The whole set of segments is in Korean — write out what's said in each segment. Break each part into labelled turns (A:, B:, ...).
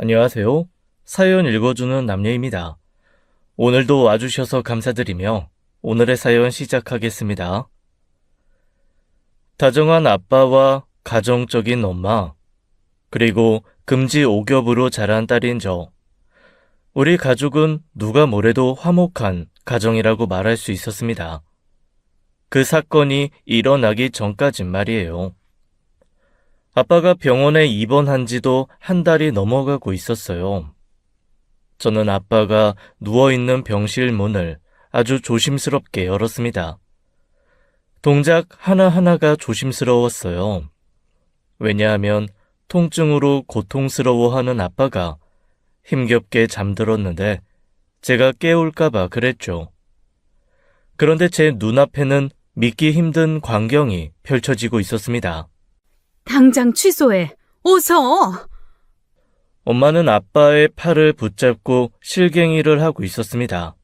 A: 안녕하세요. 사연 읽어주는 남녀입니다. 오늘도 와주셔서 감사드리며 오늘의 사연 시작하겠습니다. 다정한 아빠와 가정적인 엄마, 그리고 금지 오겹으로 자란 딸인 저. 우리 가족은 누가 뭐래도 화목한 가정이라고 말할 수 있었습니다. 그 사건이 일어나기 전까진 말이에요. 아빠가 병원에 입원한 지도 한 달이 넘어가고 있었어요. 저는 아빠가 누워있는 병실 문을 아주 조심스럽게 열었습니다. 동작 하나하나가 조심스러웠어요. 왜냐하면 통증으로 고통스러워하는 아빠가 힘겹게 잠들었는데 제가 깨울까봐 그랬죠. 그런데 제 눈앞에는 믿기 힘든 광경이 펼쳐지고 있었습니다.
B: 당장 취소해. 어서!
A: 엄마는 아빠의 팔을 붙잡고 실갱이를 하고 있었습니다.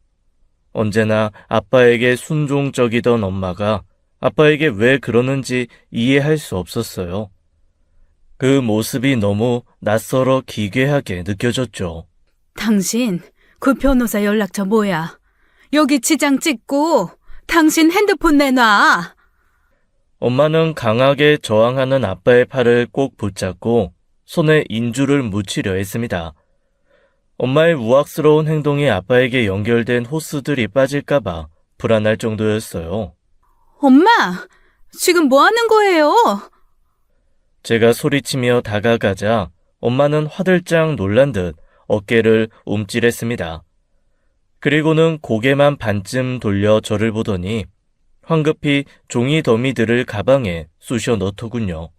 A: 언제나 아빠에게 순종적이던 엄마가 아빠에게 왜 그러는지 이해할 수 없었어요. 그 모습이 너무 낯설어 기괴하게 느껴졌죠.
B: 당신, 그 변호사 연락처 뭐야? 여기 지장 찍고 당신 핸드폰 내놔.
A: 엄마는 강하게 저항하는 아빠의 팔을 꼭 붙잡고 손에 인주를 묻히려 했습니다. 엄마의 우악스러운 행동이 아빠에게 연결된 호스들이 빠질까봐 불안할 정도였어요.
B: 엄마, 지금 뭐 하는 거예요?
A: 제가 소리치며 다가가자 엄마는 화들짝 놀란 듯 어깨를 움찔했습니다. 그리고는 고개만 반쯤 돌려 저를 보더니 황급히 종이 더미들을 가방에 쑤셔 넣더군요.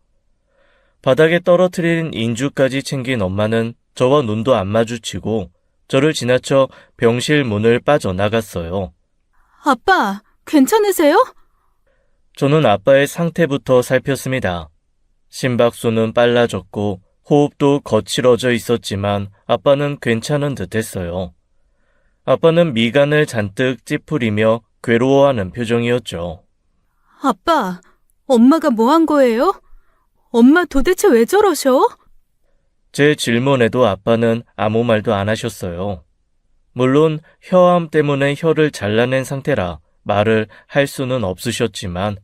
A: 바닥에 떨어뜨린 인주까지 챙긴 엄마는 저와 눈도 안 마주치고 저를 지나쳐 병실 문을 빠져나갔어요.
B: 아빠, 괜찮으세요?
A: 저는 아빠의 상태부터 살폈습니다. 심박수는 빨라졌고 호흡도 거칠어져 있었지만 아빠는 괜찮은 듯 했어요. 아빠는 미간을 잔뜩 찌푸리며 괴로워하는 표정이었죠.
B: 아빠, 엄마가 뭐 한 거예요? 엄마 도대체 왜 저러셔?
A: 제 질문에도 아빠는 아무 말도 안 하셨어요. 물론 혀암 때문에 혀를 잘라낸 상태라 말을 할 수는 없으셨지만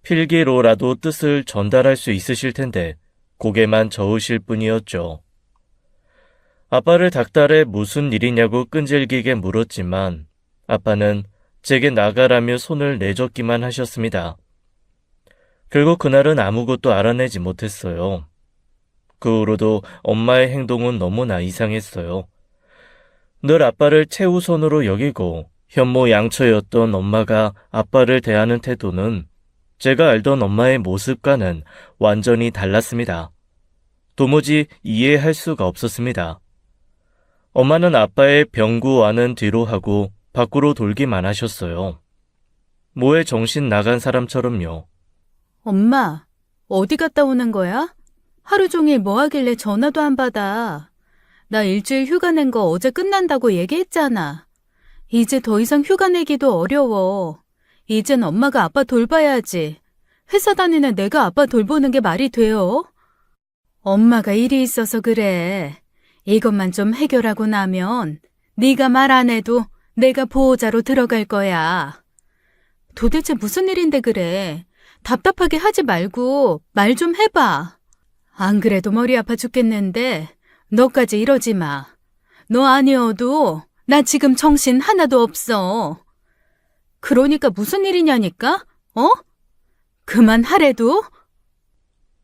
A: 필기로라도 뜻을 전달할 수 있으실 텐데 고개만 저으실 뿐이었죠. 아빠를 닥달해 무슨 일이냐고 끈질기게 물었지만 아빠는 제게 나가라며 손을 내젓기만 하셨습니다. 결국 그날은 아무것도 알아내지 못했어요. 그 후로도 엄마의 행동은 너무나 이상했어요. 늘 아빠를 최우선으로 여기고 현모양처였던 엄마가 아빠를 대하는 태도는 제가 알던 엄마의 모습과는 완전히 달랐습니다. 도무지 이해할 수가 없었습니다. 엄마는 아빠의 병구와는 뒤로 하고 밖으로 돌기만 하셨어요. 뭐에 정신 나간 사람처럼요.
B: 엄마, 어디 갔다 오는 거야? 하루 종일 뭐 하길래 전화도 안 받아. 나 일주일 휴가 낸 거 어제 끝난다고 얘기했잖아. 이제 더 이상 휴가 내기도 어려워. 이젠 엄마가 아빠 돌봐야지. 회사 다니는 내가 아빠 돌보는 게 말이 돼요? 엄마가 일이 있어서 그래. 이것만 좀 해결하고 나면 네가 말 안 해도 내가 보호자로 들어갈 거야. 도대체 무슨 일인데 그래. 답답하게 하지 말고 말 좀 해봐. 안 그래도 머리 아파 죽겠는데 너까지 이러지 마. 너 아니어도 나 지금 정신 하나도 없어. 그러니까 무슨 일이냐니까? 어? 그만하래도?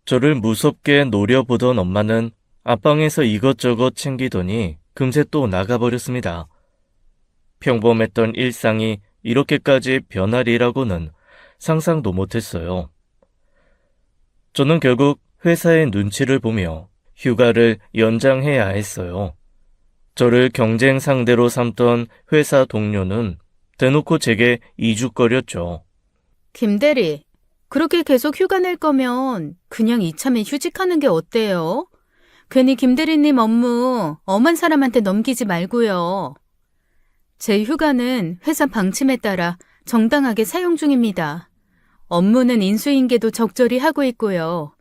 A: 저를 무섭게 노려보던 엄마는 앞방에서 이것저것 챙기더니 금세 또 나가버렸습니다. 평범했던 일상이 이렇게까지 변하리라고는 상상도 못했어요. 저는 결국 회사의 눈치를 보며 휴가를 연장해야 했어요. 저를 경쟁 상대로 삼던 회사 동료는 대놓고 제게 이죽거렸죠.
B: 김대리, 그렇게 계속 휴가 낼 거면 그냥 이참에 휴직하는 게 어때요? 괜히 김대리님 업무 엄한 사람한테 넘기지 말고요. 제 휴가는 회사 방침에 따라 정당하게 사용 중입니다. 업무는 인수인계도 적절히 하고 있고요.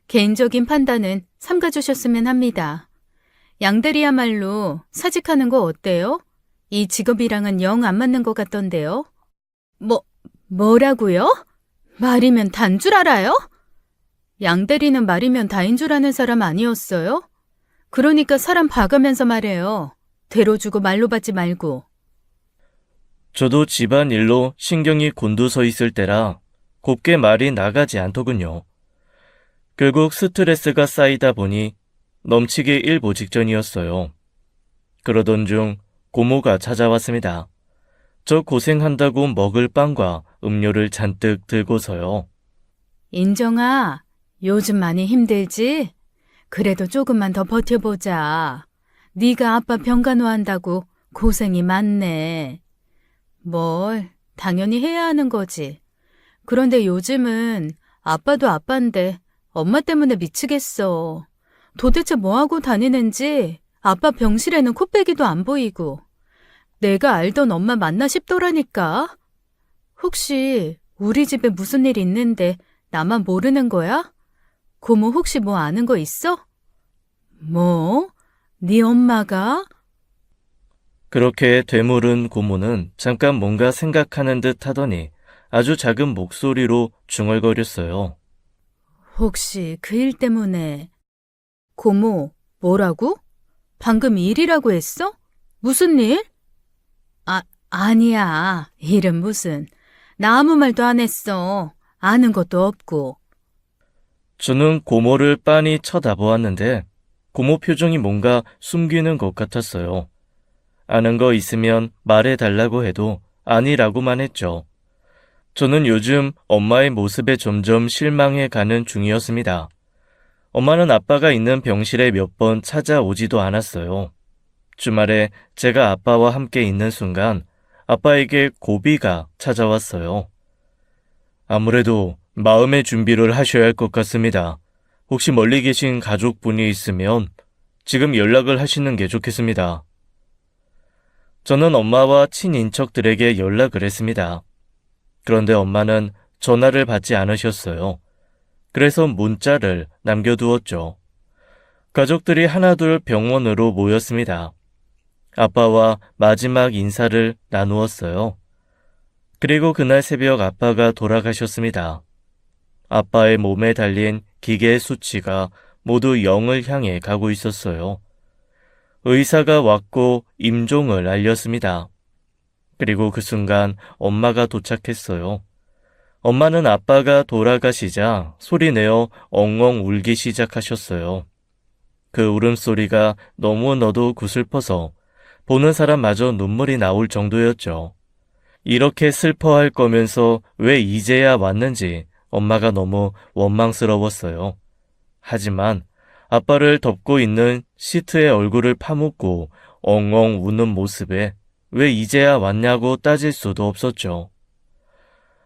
B: 개인적인 판단은 삼가주셨으면 합니다. 양대리야말로 사직하는 거 어때요? 이 직업이랑은 영 안 맞는 것 같던데요. 뭐라고요? 말이면 단 줄 알아요? 양대리는 말이면 다인 줄 아는 사람 아니었어요? 그러니까 사람 봐가면서 말해요. 대로 주고 말로 받지 말고.
A: 저도 집안 일로 신경이 곤두서 있을 때라 곱게 말이 나가지 않더군요. 결국 스트레스가 쌓이다 보니 넘치기 일보 직전이었어요. 그러던 중 고모가 찾아왔습니다. 저 고생한다고 먹을 빵과 음료를 잔뜩 들고서요.
B: 인정아, 요즘 많이 힘들지? 그래도 조금만 더 버텨보자. 네가 아빠 병간호한다고 고생이 많네. 뭘, 당연히 해야 하는 거지. 그런데 요즘은 아빠도 아빠인데 엄마 때문에 미치겠어. 도대체 뭐하고 다니는지 아빠 병실에는 코빼기도 안 보이고. 내가 알던 엄마 맞나 싶더라니까. 혹시 우리 집에 무슨 일 있는데 나만 모르는 거야? 고모 혹시 뭐 아는 거 있어? 뭐? 네 엄마가?
A: 그렇게 되물은 고모는 잠깐 뭔가 생각하는 듯 하더니 아주 작은 목소리로 중얼거렸어요.
B: 혹시 그 일 때문에 고모 뭐라고? 방금 일이라고 했어? 무슨 일? 아니야. 일은 무슨. 나 아무 말도 안 했어. 아는 것도 없고.
A: 저는 고모를 빤히 쳐다보았는데 고모 표정이 뭔가 숨기는 것 같았어요. 아는 거 있으면 말해달라고 해도 아니라고만 했죠. 저는 요즘 엄마의 모습에 점점 실망해 가는 중이었습니다. 엄마는 아빠가 있는 병실에 몇 번 찾아오지도 않았어요. 주말에 제가 아빠와 함께 있는 순간 아빠에게 고비가 찾아왔어요. 아무래도 마음의 준비를 하셔야 할 것 같습니다. 혹시 멀리 계신 가족분이 있으면 지금 연락을 하시는 게 좋겠습니다. 저는 엄마와 친인척들에게 연락을 했습니다. 그런데 엄마는 전화를 받지 않으셨어요. 그래서 문자를 남겨두었죠. 가족들이 하나둘 병원으로 모였습니다. 아빠와 마지막 인사를 나누었어요. 그리고 그날 새벽 아빠가 돌아가셨습니다. 아빠의 몸에 달린 기계의 수치가 모두 0을 향해 가고 있었어요. 의사가 왔고 임종을 알렸습니다. 그리고 그 순간 엄마가 도착했어요. 엄마는 아빠가 돌아가시자 소리내어 엉엉 울기 시작하셨어요. 그 울음소리가 너무너도 구슬퍼서 보는 사람마저 눈물이 나올 정도였죠. 이렇게 슬퍼할 거면서 왜 이제야 왔는지 엄마가 너무 원망스러웠어요. 하지만 아빠를 덮고 있는 시트의 얼굴을 파묻고 엉엉 우는 모습에 왜 이제야 왔냐고 따질 수도 없었죠.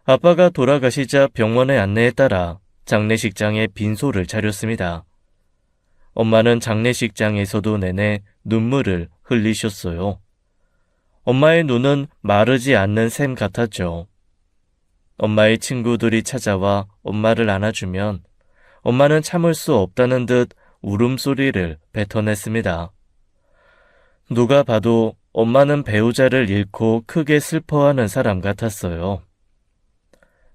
A: 아빠가 돌아가시자 병원의 안내에 따라 장례식장에 빈소를 차렸습니다. 엄마는 장례식장에서도 내내 눈물을 흘리셨어요. 엄마의 눈은 마르지 않는 샘 같았죠. 엄마의 친구들이 찾아와 엄마를 안아주면 엄마는 참을 수 없다는 듯 울음소리를 뱉어냈습니다. 누가 봐도 엄마는 배우자를 잃고 크게 슬퍼하는 사람 같았어요.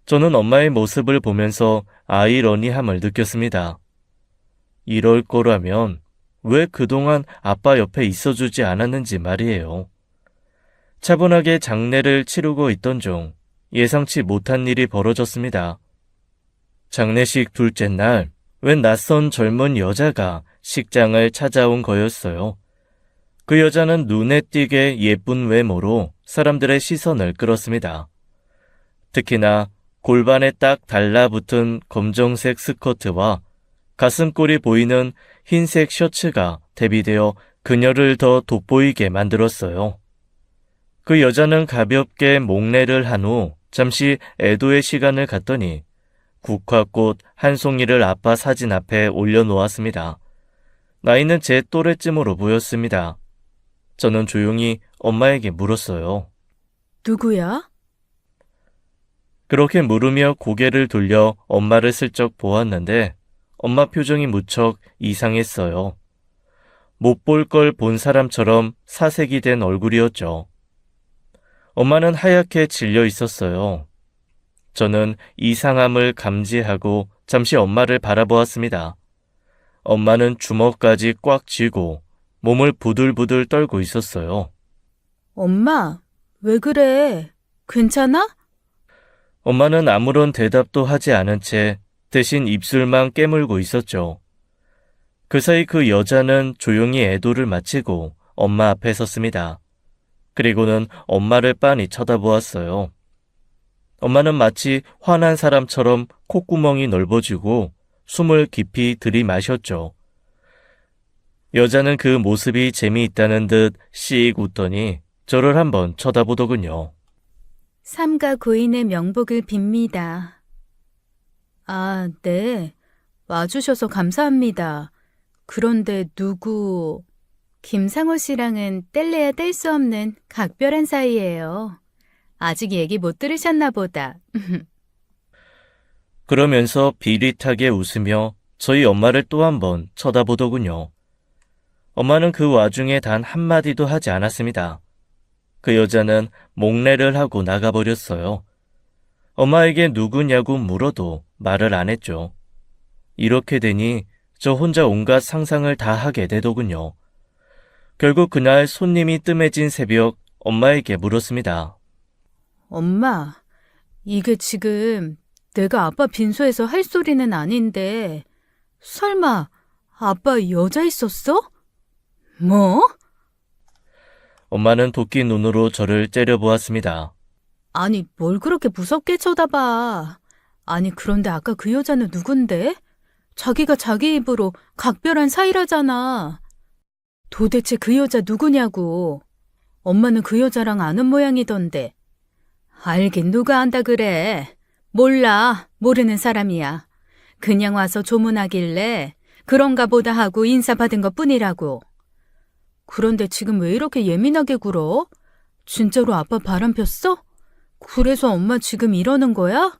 A: 저는 엄마의 모습을 보면서 아이러니함을 느꼈습니다. 이럴 거라면 왜 그동안 아빠 옆에 있어주지 않았는지 말이에요. 차분하게 장례를 치르고 있던 중 예상치 못한 일이 벌어졌습니다. 장례식 둘째 날, 웬 낯선 젊은 여자가 식장을 찾아온 거였어요. 그 여자는 눈에 띄게 예쁜 외모로 사람들의 시선을 끌었습니다. 특히나 골반에 딱 달라붙은 검정색 스커트와 가슴골이 보이는 흰색 셔츠가 대비되어 그녀를 더 돋보이게 만들었어요. 그 여자는 가볍게 목례를 한 후 잠시 애도의 시간을 갖더니 국화꽃 한 송이를 아빠 사진 앞에 올려놓았습니다. 나이는 제 또래쯤으로 보였습니다. 저는 조용히 엄마에게 물었어요.
B: 누구야?
A: 그렇게 물으며 고개를 돌려 엄마를 슬쩍 보았는데 엄마 표정이 무척 이상했어요. 못 볼 걸 본 사람처럼 사색이 된 얼굴이었죠. 엄마는 하얗게 질려 있었어요. 저는 이상함을 감지하고 잠시 엄마를 바라보았습니다. 엄마는 주먹까지 꽉 쥐고 몸을 부들부들 떨고 있었어요.
B: 엄마, 왜 그래? 괜찮아?
A: 엄마는 아무런 대답도 하지 않은 채 대신 입술만 깨물고 있었죠. 그 사이 그 여자는 조용히 애도를 마치고 엄마 앞에 섰습니다. 그리고는 엄마를 빤히 쳐다보았어요. 엄마는 마치 화난 사람처럼 콧구멍이 넓어지고 숨을 깊이 들이마셨죠. 여자는 그 모습이 재미있다는 듯 씩 웃더니 저를 한번 쳐다보더군요.
B: 삼가 고인의 명복을 빕니다. 아, 네. 와주셔서 감사합니다. 그런데 누구... 김상호 씨랑은 뗄래야 뗄 수 없는 각별한 사이예요. 아직 얘기 못 들으셨나 보다.
A: 그러면서 비릿하게 웃으며 저희 엄마를 또 한 번 쳐다보더군요. 엄마는 그 와중에 단 한마디도 하지 않았습니다. 그 여자는 목례를 하고 나가버렸어요. 엄마에게 누구냐고 물어도 말을 안 했죠. 이렇게 되니 저 혼자 온갖 상상을 다 하게 되더군요. 결국 그날 손님이 뜸해진 새벽 엄마에게 물었습니다.
B: 엄마, 이게 지금 내가 아빠 빈소에서 할 소리는 아닌데 설마 아빠 여자 있었어? 뭐?
A: 엄마는 도끼 눈으로 저를 째려보았습니다.
B: 아니, 뭘 그렇게 무섭게 쳐다봐. 아니, 그런데 아까 그 여자는 누군데? 자기가 자기 입으로 각별한 사이라잖아. 도대체 그 여자 누구냐고. 엄마는 그 여자랑 아는 모양이던데. 알긴 누가 안다 그래. 몰라. 모르는 사람이야. 그냥 와서 조문하길래 그런가 보다 하고 인사받은 것뿐이라고. 그런데 지금 왜 이렇게 예민하게 굴어? 진짜로 아빠 바람 폈어? 그래서 엄마 지금 이러는 거야?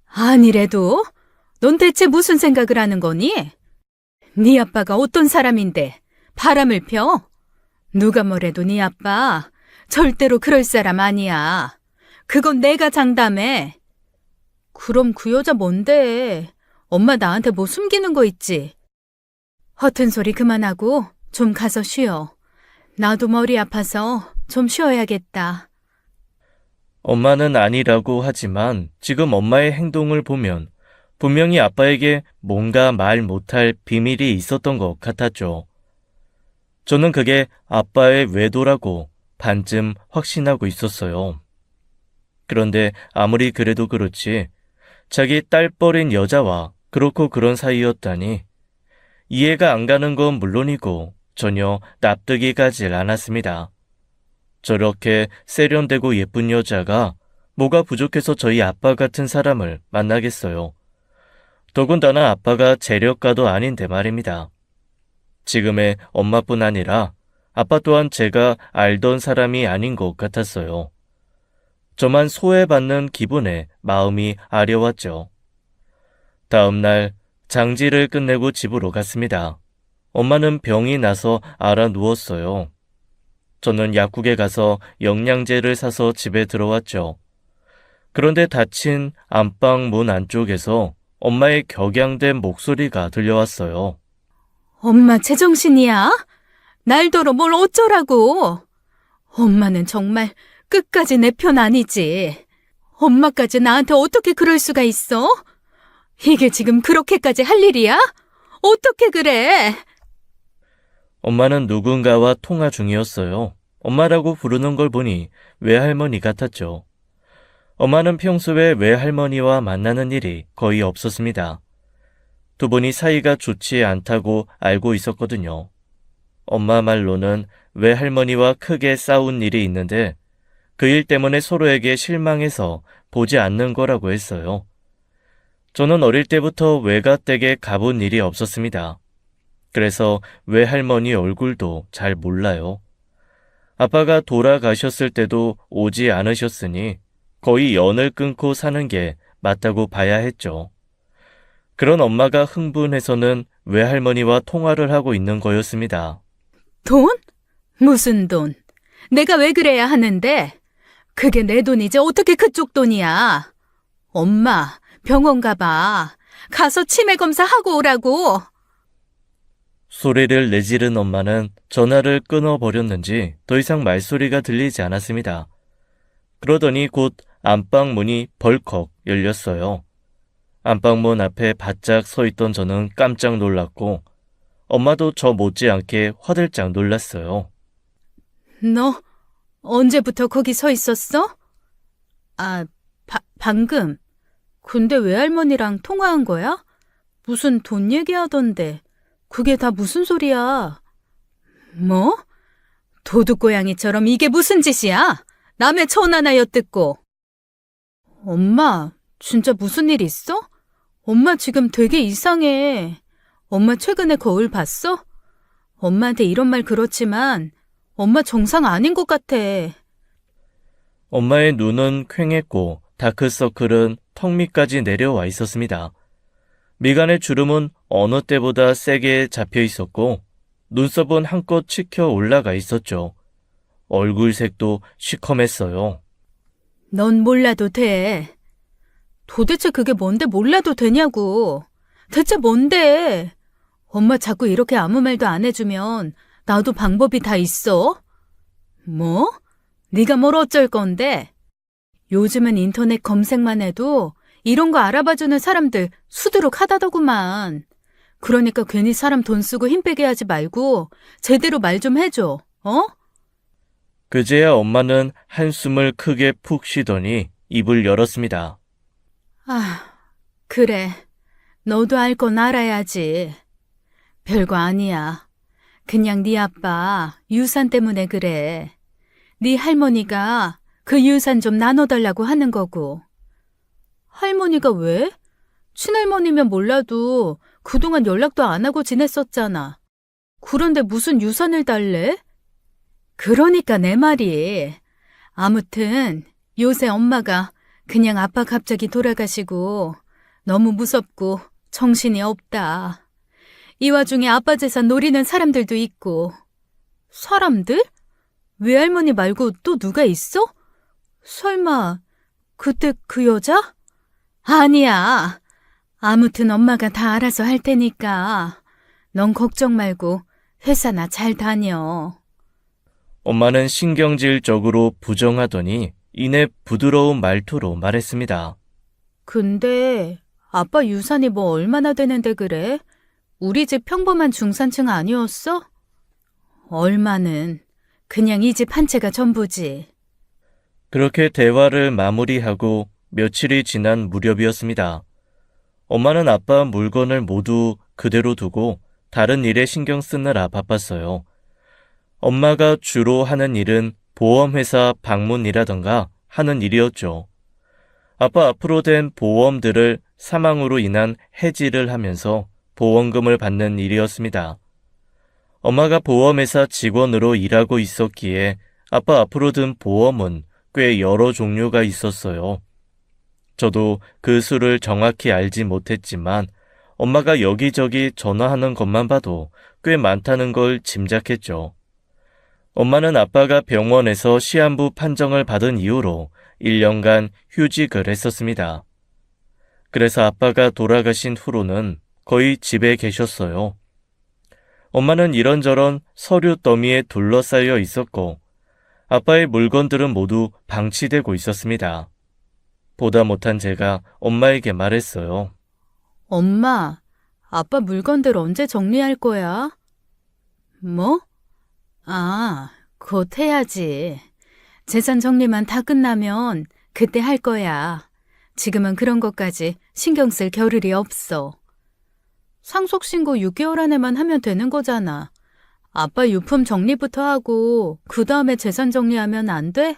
B: 아니래도 넌 대체 무슨 생각을 하는 거니? 네 아빠가 어떤 사람인데 바람을 펴? 누가 뭐래도 네 아빠 절대로 그럴 사람 아니야. 그건 내가 장담해. 그럼 그 여자 뭔데? 엄마 나한테 뭐 숨기는 거 있지? 허튼 소리 그만하고 좀 가서 쉬어. 나도 머리 아파서 좀 쉬어야겠다.
A: 엄마는 아니라고 하지만 지금 엄마의 행동을 보면 분명히 아빠에게 뭔가 말 못할 비밀이 있었던 것 같았죠. 저는 그게 아빠의 외도라고 반쯤 확신하고 있었어요. 그런데 아무리 그래도 그렇지 자기 딸뻘인 여자와 그렇고 그런 사이였다니 이해가 안 가는 건 물론이고 전혀 납득이 가질 않았습니다. 저렇게 세련되고 예쁜 여자가 뭐가 부족해서 저희 아빠 같은 사람을 만나겠어요. 더군다나 아빠가 재력가도 아닌데 말입니다. 지금의 엄마뿐 아니라 아빠 또한 제가 알던 사람이 아닌 것 같았어요. 저만 소외받는 기분에 마음이 아려왔죠. 다음 날 장지를 끝내고 집으로 갔습니다. 엄마는 병이 나서 알아 누웠어요. 저는 약국에 가서 영양제를 사서 집에 들어왔죠. 그런데 닫힌 안방 문 안쪽에서 엄마의 격양된 목소리가 들려왔어요.
B: 엄마 제정신이야? 날더러 뭘 어쩌라고? 엄마는 정말 끝까지 내 편 아니지. 엄마까지 나한테 어떻게 그럴 수가 있어? 이게 지금 그렇게까지 할 일이야? 어떻게 그래?
A: 엄마는 누군가와 통화 중이었어요. 엄마라고 부르는 걸 보니 외할머니 같았죠. 엄마는 평소에 외할머니와 만나는 일이 거의 없었습니다. 두 분이 사이가 좋지 않다고 알고 있었거든요. 엄마 말로는 외할머니와 크게 싸운 일이 있는데 그 일 때문에 서로에게 실망해서 보지 않는 거라고 했어요. 저는 어릴 때부터 외가댁에 가본 일이 없었습니다. 그래서 외할머니 얼굴도 잘 몰라요. 아빠가 돌아가셨을 때도 오지 않으셨으니 거의 연을 끊고 사는 게 맞다고 봐야 했죠. 그런 엄마가 흥분해서는 외할머니와 통화를 하고 있는 거였습니다.
B: 돈? 무슨 돈? 내가 왜 그래야 하는데? 그게 내 돈이지 어떻게 그쪽 돈이야? 엄마, 병원 가봐. 가서 치매 검사하고 오라고.
A: 소리를 내지른 엄마는 전화를 끊어버렸는지 더 이상 말소리가 들리지 않았습니다. 그러더니 곧 안방 문이 벌컥 열렸어요. 안방문 앞에 바짝 서 있던 저는 깜짝 놀랐고 엄마도 저 못지않게 화들짝 놀랐어요.
B: 너 언제부터 거기 서 있었어? 아, 방금. 근데 외할머니랑 통화한 거야? 무슨 돈 얘기하던데. 그게 다 무슨 소리야? 뭐? 도둑고양이처럼 이게 무슨 짓이야? 남의 전화나 엿듣고. 엄마, 진짜 무슨 일 있어? 엄마 지금 되게 이상해. 엄마 최근에 거울 봤어? 엄마한테 이런 말 그렇지만 엄마 정상 아닌 것 같아.
A: 엄마의 눈은 퀭했고 다크서클은 턱 밑까지 내려와 있었습니다. 미간의 주름은 어느 때보다 세게 잡혀 있었고 눈썹은 한껏 치켜 올라가 있었죠. 얼굴색도 시커맸어요.
B: 넌 몰라도 돼. 도대체 그게 뭔데 몰라도 되냐고. 대체 뭔데? 엄마 자꾸 이렇게 아무 말도 안 해주면 나도 방법이 다 있어? 뭐? 네가 뭘 어쩔 건데? 요즘은 인터넷 검색만 해도 이런 거 알아봐주는 사람들 수두룩 하다더구만. 그러니까 괜히 사람 돈 쓰고 힘 빼게 하지 말고 제대로 말 좀 해줘. 어?
A: 그제야 엄마는 한숨을 크게 푹 쉬더니 입을 열었습니다.
B: 아, 그래. 너도 알 건 알아야지. 별거 아니야. 그냥 네 아빠 유산 때문에 그래. 네 할머니가 그 유산 좀 나눠달라고 하는 거고. 할머니가 왜? 친할머니면 몰라도 그동안 연락도 안 하고 지냈었잖아. 그런데 무슨 유산을 달래? 그러니까 내 말이. 아무튼 요새 엄마가 그냥 아빠 갑자기 돌아가시고 너무 무섭고 정신이 없다. 이 와중에 아빠 재산 노리는 사람들도 있고. 사람들? 외할머니 말고 또 누가 있어? 설마 그때 그 여자? 아니야. 아무튼 엄마가 다 알아서 할 테니까 넌 걱정 말고 회사나 잘 다녀.
A: 엄마는 신경질적으로 부정하더니 이내 부드러운 말투로 말했습니다.
B: 근데 아빠 유산이 뭐 얼마나 되는데 그래? 우리 집 평범한 중산층 아니었어? 얼마는 그냥 이 집 한 채가 전부지.
A: 그렇게 대화를 마무리하고 며칠이 지난 무렵이었습니다. 엄마는 아빠 물건을 모두 그대로 두고 다른 일에 신경 쓰느라 바빴어요. 엄마가 주로 하는 일은 보험회사 방문이라던가 하는 일이었죠. 아빠 앞으로 된 보험들을 사망으로 인한 해지를 하면서 보험금을 받는 일이었습니다. 엄마가 보험회사 직원으로 일하고 있었기에 아빠 앞으로 든 보험은 꽤 여러 종류가 있었어요. 저도 그 수를 정확히 알지 못했지만 엄마가 여기저기 전화하는 것만 봐도 꽤 많다는 걸 짐작했죠. 엄마는 아빠가 병원에서 시한부 판정을 받은 이후로 1년간 휴직을 했었습니다. 그래서 아빠가 돌아가신 후로는 거의 집에 계셨어요. 엄마는 이런저런 서류 더미에 둘러싸여 있었고 아빠의 물건들은 모두 방치되고 있었습니다. 보다 못한 제가 엄마에게 말했어요.
B: 엄마, 아빠 물건들 언제 정리할 거야? 뭐? 아, 곧 해야지. 재산 정리만 다 끝나면 그때 할 거야. 지금은 그런 것까지 신경 쓸 겨를이 없어. 상속신고 6개월 안에만 하면 되는 거잖아. 아빠 유품 정리부터 하고 그 다음에 재산 정리하면 안 돼?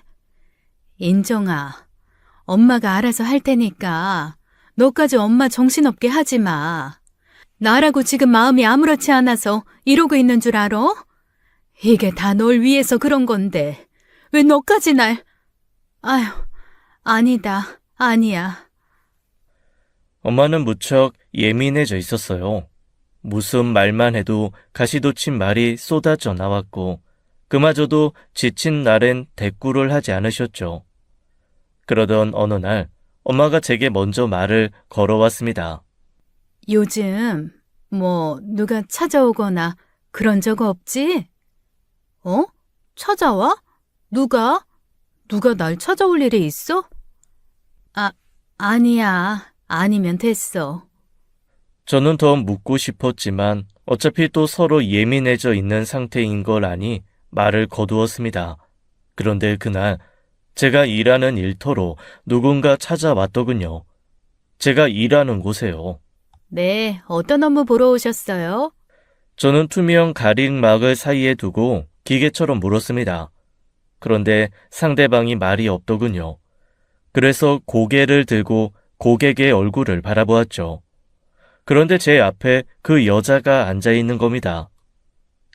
B: 인정아, 엄마가 알아서 할 테니까 너까지 엄마 정신없게 하지 마. 나라고 지금 마음이 아무렇지 않아서 이러고 있는 줄 알아? 이게 다 널 위해서 그런 건데 왜 너까지 날... 아휴, 아니다, 아니야.
A: 엄마는 무척 예민해져 있었어요. 무슨 말만 해도 가시돋친 말이 쏟아져 나왔고 그마저도 지친 날엔 대꾸를 하지 않으셨죠. 그러던 어느 날 엄마가 제게 먼저 말을 걸어왔습니다.
B: 요즘 누가 찾아오거나 그런 적 없지? 어? 찾아와? 누가? 누가 날 찾아올 일이 있어? 아니야. 아니면 됐어.
A: 저는 더 묻고 싶었지만 어차피 또 서로 예민해져 있는 상태인 걸 아니 말을 거두었습니다. 그런데 그날 제가 일하는 일터로 누군가 찾아왔더군요. 제가 일하는 곳에요.
B: 네, 어떤 업무 보러 오셨어요?
A: 저는 투명 가림막을 사이에 두고 기계처럼 물었습니다. 그런데 상대방이 말이 없더군요. 그래서 고개를 들고 고객의 얼굴을 바라보았죠. 그런데 제 앞에 그 여자가 앉아 있는 겁니다.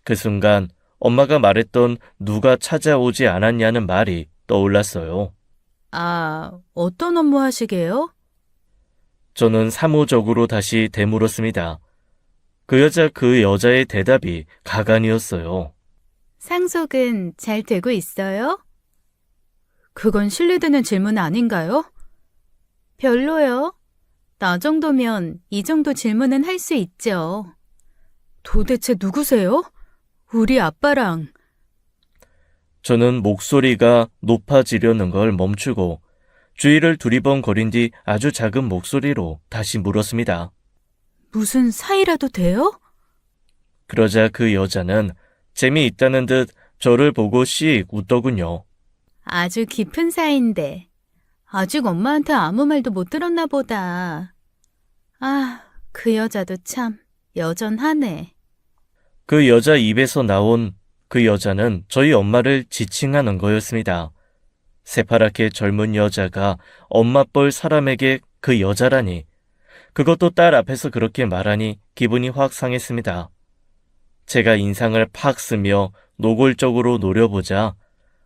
A: 그 순간 엄마가 말했던 누가 찾아오지 않았냐는 말이 떠올랐어요.
B: 어떤 업무 하시게요?
A: 저는 사무적으로 다시 되물었습니다. 그 여자의 대답이 가관이었어요.
B: 상속은 잘 되고 있어요? 그건 신뢰되는 질문 아닌가요? 별로요. 나 정도면 이 정도 질문은 할 수 있죠. 도대체 누구세요? 우리 아빠랑.
A: 저는 목소리가 높아지려는 걸 멈추고 주위를 두리번거린 뒤 아주 작은 목소리로 다시 물었습니다.
B: 무슨 사이라도 돼요?
A: 그러자 그 여자는 재미있다는 듯 저를 보고 씩 웃더군요.
B: 아주 깊은 사이인데 아직 엄마한테 아무 말도 못 들었나 보다. 그 여자도 참 여전하네.
A: 그 여자 입에서 나온 그 여자는 저희 엄마를 지칭하는 거였습니다. 새파랗게 젊은 여자가 엄마 뻘 사람에게 그 여자라니, 그것도 딸 앞에서 그렇게 말하니 기분이 확 상했습니다. 제가 인상을 팍 쓰며 노골적으로 노려보자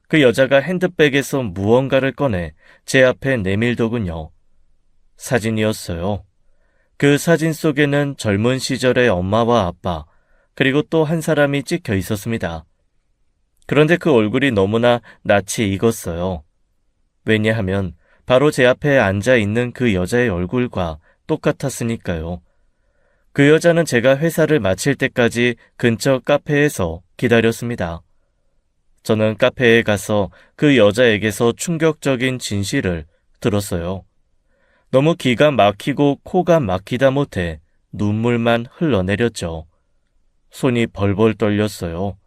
A: 그 여자가 핸드백에서 무언가를 꺼내 제 앞에 내밀더군요. 사진이었어요. 그 사진 속에는 젊은 시절의 엄마와 아빠, 그리고 또 한 사람이 찍혀 있었습니다. 그런데 그 얼굴이 너무나 낯이 익었어요. 왜냐하면 바로 제 앞에 앉아 있는 그 여자의 얼굴과 똑같았으니까요. 그 여자는 제가 회사를 마칠 때까지 근처 카페에서 기다렸습니다. 저는 카페에 가서 그 여자에게서 충격적인 진실을 들었어요. 너무 기가 막히고 코가 막히다 못해 눈물만 흘러내렸죠. 손이 벌벌 떨렸어요.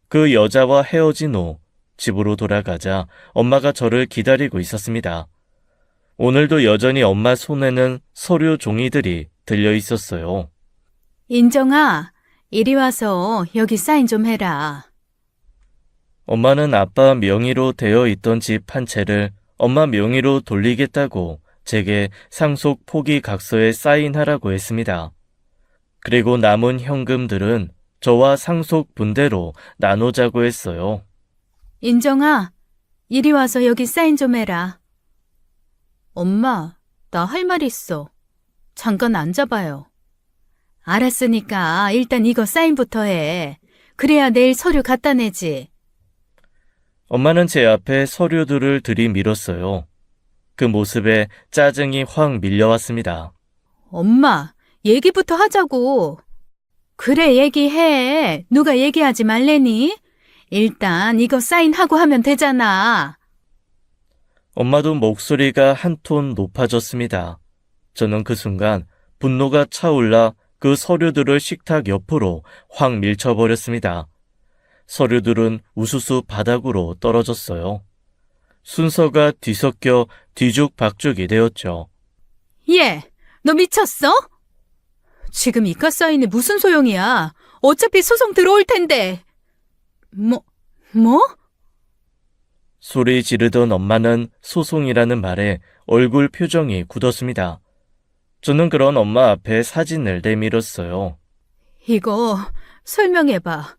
A: 그 여자와 헤어진 후 집으로 돌아가자 엄마가 저를 기다리고 있었습니다. 오늘도 여전히 엄마 손에는 서류 종이들이 들려 있었어요.
B: 인정아, 이리 와서 여기 사인 좀 해라.
A: 엄마는 아빠 명의로 되어 있던 집 한 채를 엄마 명의로 돌리겠다고 제게 상속 포기 각서에 사인하라고 했습니다. 그리고 남은 현금들은 저와 상속 분대로 나누자고 했어요.
B: 인정아, 이리 와서 여기 사인 좀 해라. 엄마, 나 할 말 있어. 잠깐 앉아봐요. 알았으니까 일단 이거 사인부터 해. 그래야 내일 서류 갖다 내지.
A: 엄마는 제 앞에 서류들을 들이밀었어요. 그 모습에 짜증이 확 밀려왔습니다.
B: 엄마, 얘기부터 하자고. 그래, 얘기해. 누가 얘기하지 말래니? 일단 이거 사인하고 하면 되잖아.
A: 엄마도 목소리가 한 톤 높아졌습니다. 저는 그 순간 분노가 차올라 그 서류들을 식탁 옆으로 확 밀쳐버렸습니다. 서류들은 우수수 바닥으로 떨어졌어요. 순서가 뒤섞여 뒤죽박죽이 되었죠.
B: 얘, 너 미쳤어? 지금 이카 사인이 무슨 소용이야? 어차피 소송 들어올 텐데. 뭐?
A: 소리 지르던 엄마는 소송이라는 말에 얼굴 표정이 굳었습니다. 저는 그런 엄마 앞에 사진을 내밀었어요.
B: 이거 설명해봐.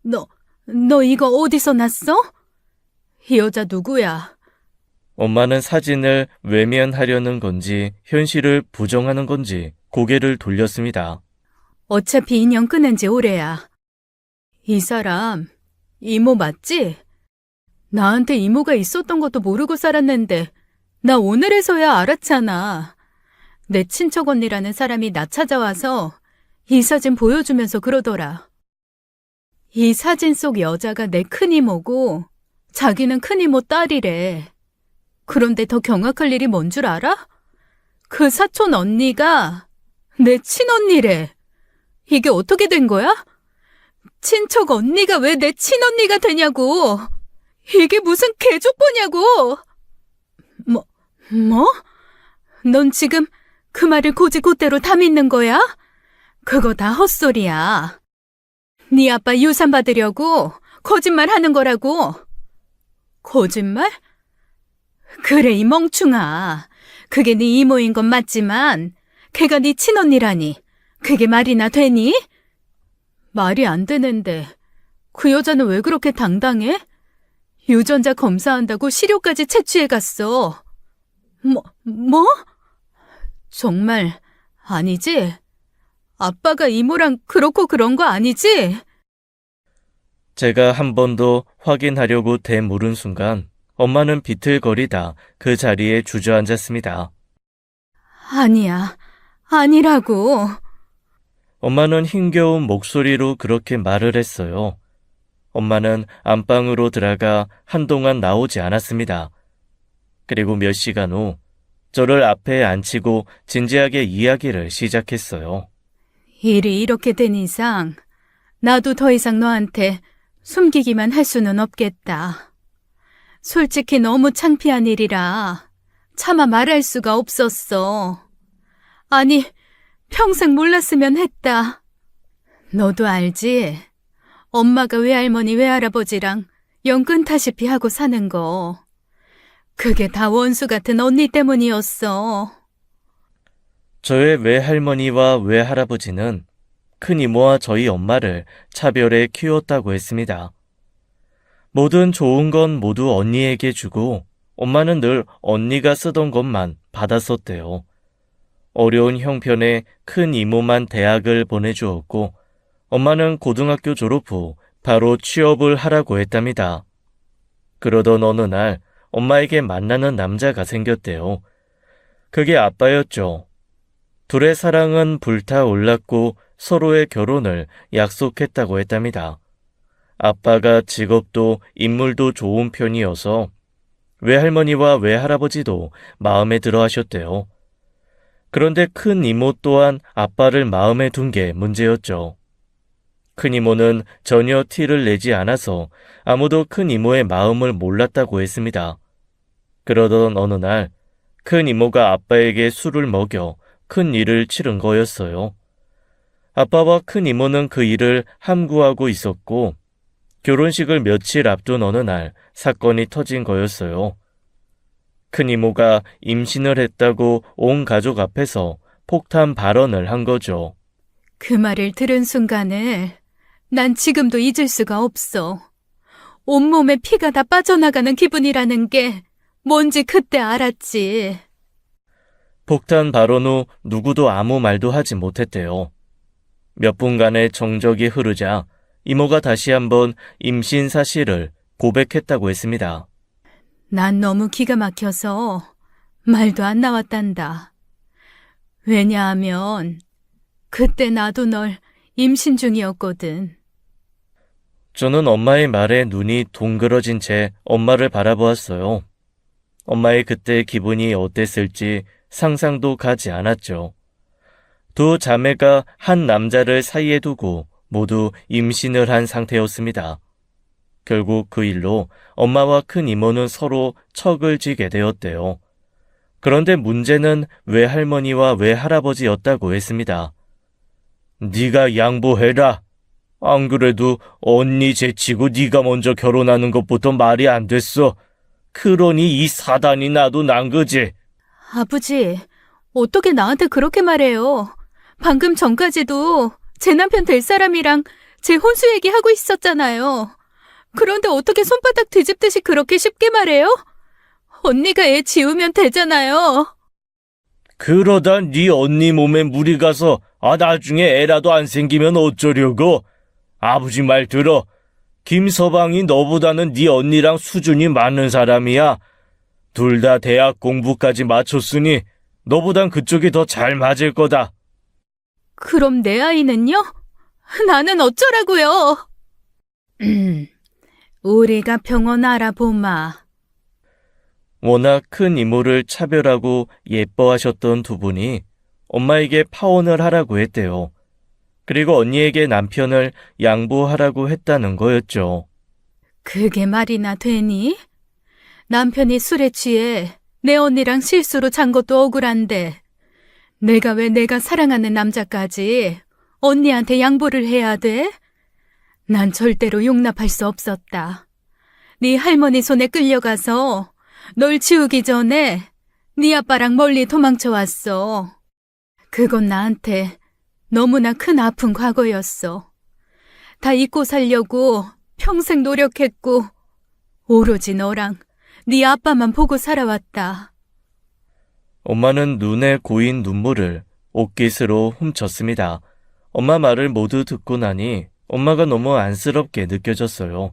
B: 너 이거 어디서 났어? 이 여자 누구야?
A: 엄마는 사진을 외면하려는 건지 현실을 부정하는 건지 고개를 돌렸습니다.
B: 어차피 인연 끊은 지 오래야. 이 사람 이모 맞지? 나한테 이모가 있었던 것도 모르고 살았는데 나 오늘에서야 알았잖아. 내 친척 언니라는 사람이 나 찾아와서 이 사진 보여주면서 그러더라. 이 사진 속 여자가 내 큰이모고 자기는 큰이모 딸이래. 그런데 더 경악할 일이 뭔 줄 알아? 그 사촌 언니가 내 친언니래. 이게 어떻게 된 거야? 친척 언니가 왜 내 친언니가 되냐고. 이게 무슨 개족보냐고. 뭐? 넌 지금 그 말을 곧이곧대로 다 믿는 거야? 그거 다 헛소리야. 네 아빠 유산 받으려고 거짓말 하는 거라고. 거짓말? 그래, 이 멍충아. 그게 네 이모인 건 맞지만 걔가 네 친언니라니. 그게 말이나 되니? 말이 안 되는데 그 여자는 왜 그렇게 당당해? 유전자 검사한다고 시료까지 채취해 갔어. 뭐? 정말 아니지? 아빠가 이모랑 그렇고 그런 거 아니지?
A: 제가 한 번 더 확인하려고 되물은 순간 엄마는 비틀거리다 그 자리에 주저앉았습니다.
B: 아니야. 아니라고.
A: 엄마는 힘겨운 목소리로 그렇게 말을 했어요. 엄마는 안방으로 들어가 한동안 나오지 않았습니다. 그리고 몇 시간 후 저를 앞에 앉히고 진지하게 이야기를 시작했어요.
B: 일이 이렇게 된 이상 나도 더 이상 너한테 숨기기만 할 수는 없겠다. 솔직히 너무 창피한 일이라 차마 말할 수가 없었어. 아니, 평생 몰랐으면 했다. 너도 알지? 엄마가 외할머니 외할아버지랑 연 끊다시피 하고 사는 거. 그게 다 원수 같은 언니 때문이었어.
A: 저의 외할머니와 외할아버지는 큰 이모와 저희 엄마를 차별해 키웠다고 했습니다. 모든 좋은 건 모두 언니에게 주고 엄마는 늘 언니가 쓰던 것만 받았었대요. 어려운 형편에 큰 이모만 대학을 보내주었고 엄마는 고등학교 졸업 후 바로 취업을 하라고 했답니다. 그러던 어느 날 엄마에게 만나는 남자가 생겼대요. 그게 아빠였죠. 둘의 사랑은 불타올랐고 서로의 결혼을 약속했다고 했답니다. 아빠가 직업도 인물도 좋은 편이어서 외할머니와 외할아버지도 마음에 들어 하셨대요. 그런데 큰 이모 또한 아빠를 마음에 둔 게 문제였죠. 큰 이모는 전혀 티를 내지 않아서 아무도 큰 이모의 마음을 몰랐다고 했습니다. 그러던 어느 날 큰 이모가 아빠에게 술을 먹여 큰 일을 치른 거였어요. 아빠와 큰 이모는 그 일을 함구하고 있었고 결혼식을 며칠 앞둔 어느 날 사건이 터진 거였어요. 큰 이모가 임신을 했다고 온 가족 앞에서 폭탄 발언을 한 거죠.
B: 그 말을 들은 순간을 난 지금도 잊을 수가 없어. 온몸에 피가 다 빠져나가는 기분이라는 게 뭔지 그때 알았지.
A: 폭탄 발언 후 누구도 아무 말도 하지 못했대요. 몇 분간의 정적이 흐르자 이모가 다시 한번 임신 사실을 고백했다고 했습니다.
B: 난 너무 기가 막혀서 말도 안 나왔단다. 왜냐하면 그때 나도 널 임신 중이었거든.
A: 저는 엄마의 말에 눈이 동그러진 채 엄마를 바라보았어요. 엄마의 그때 기분이 어땠을지 상상도 가지 않았죠. 두 자매가 한 남자를 사이에 두고 모두 임신을 한 상태였습니다. 결국 그 일로 엄마와 큰 이모는 서로 척을 지게 되었대요. 그런데 문제는 외할머니와 외할아버지였다고 했습니다. 네가 양보해라. 안 그래도 언니 제치고 네가 먼저 결혼하는 것부터 말이 안 됐어. 그러니 이 사단이 나도 난 거지.
B: 아버지, 어떻게 나한테 그렇게 말해요? 방금 전까지도 제 남편 될 사람이랑 제 혼수 얘기하고 있었잖아요. 그런데 어떻게 손바닥 뒤집듯이 그렇게 쉽게 말해요? 언니가 애 지우면 되잖아요.
A: 그러다 네 언니 몸에 물이 가서 나중에 애라도 안 생기면 어쩌려고? 아버지 말 들어. 김서방이 너보다는 네 언니랑 수준이 맞는 사람이야. 둘 다 대학 공부까지 마쳤으니 너보단 그쪽이 더 잘 맞을 거다.
B: 그럼 내 아이는요? 나는 어쩌라고요? 우리가 병원 알아보마.
A: 워낙 큰 이모를 차별하고 예뻐하셨던 두 분이 엄마에게 파혼을 하라고 했대요. 그리고 언니에게 남편을 양보하라고 했다는 거였죠.
B: 그게 말이나 되니? 남편이 술에 취해 내 언니랑 실수로 잔 것도 억울한데 내가 왜 내가 사랑하는 남자까지 언니한테 양보를 해야 돼? 난 절대로 용납할 수 없었다. 네 할머니 손에 끌려가서 널 지우기 전에 네 아빠랑 멀리 도망쳐 왔어. 그건 나한테 너무나 큰 아픈 과거였어. 다 잊고 살려고 평생 노력했고 오로지 너랑 네 아빠만 보고 살아왔다.
A: 엄마는 눈에 고인 눈물을 옷깃으로 훔쳤습니다. 엄마 말을 모두 듣고 나니 엄마가 너무 안쓰럽게 느껴졌어요.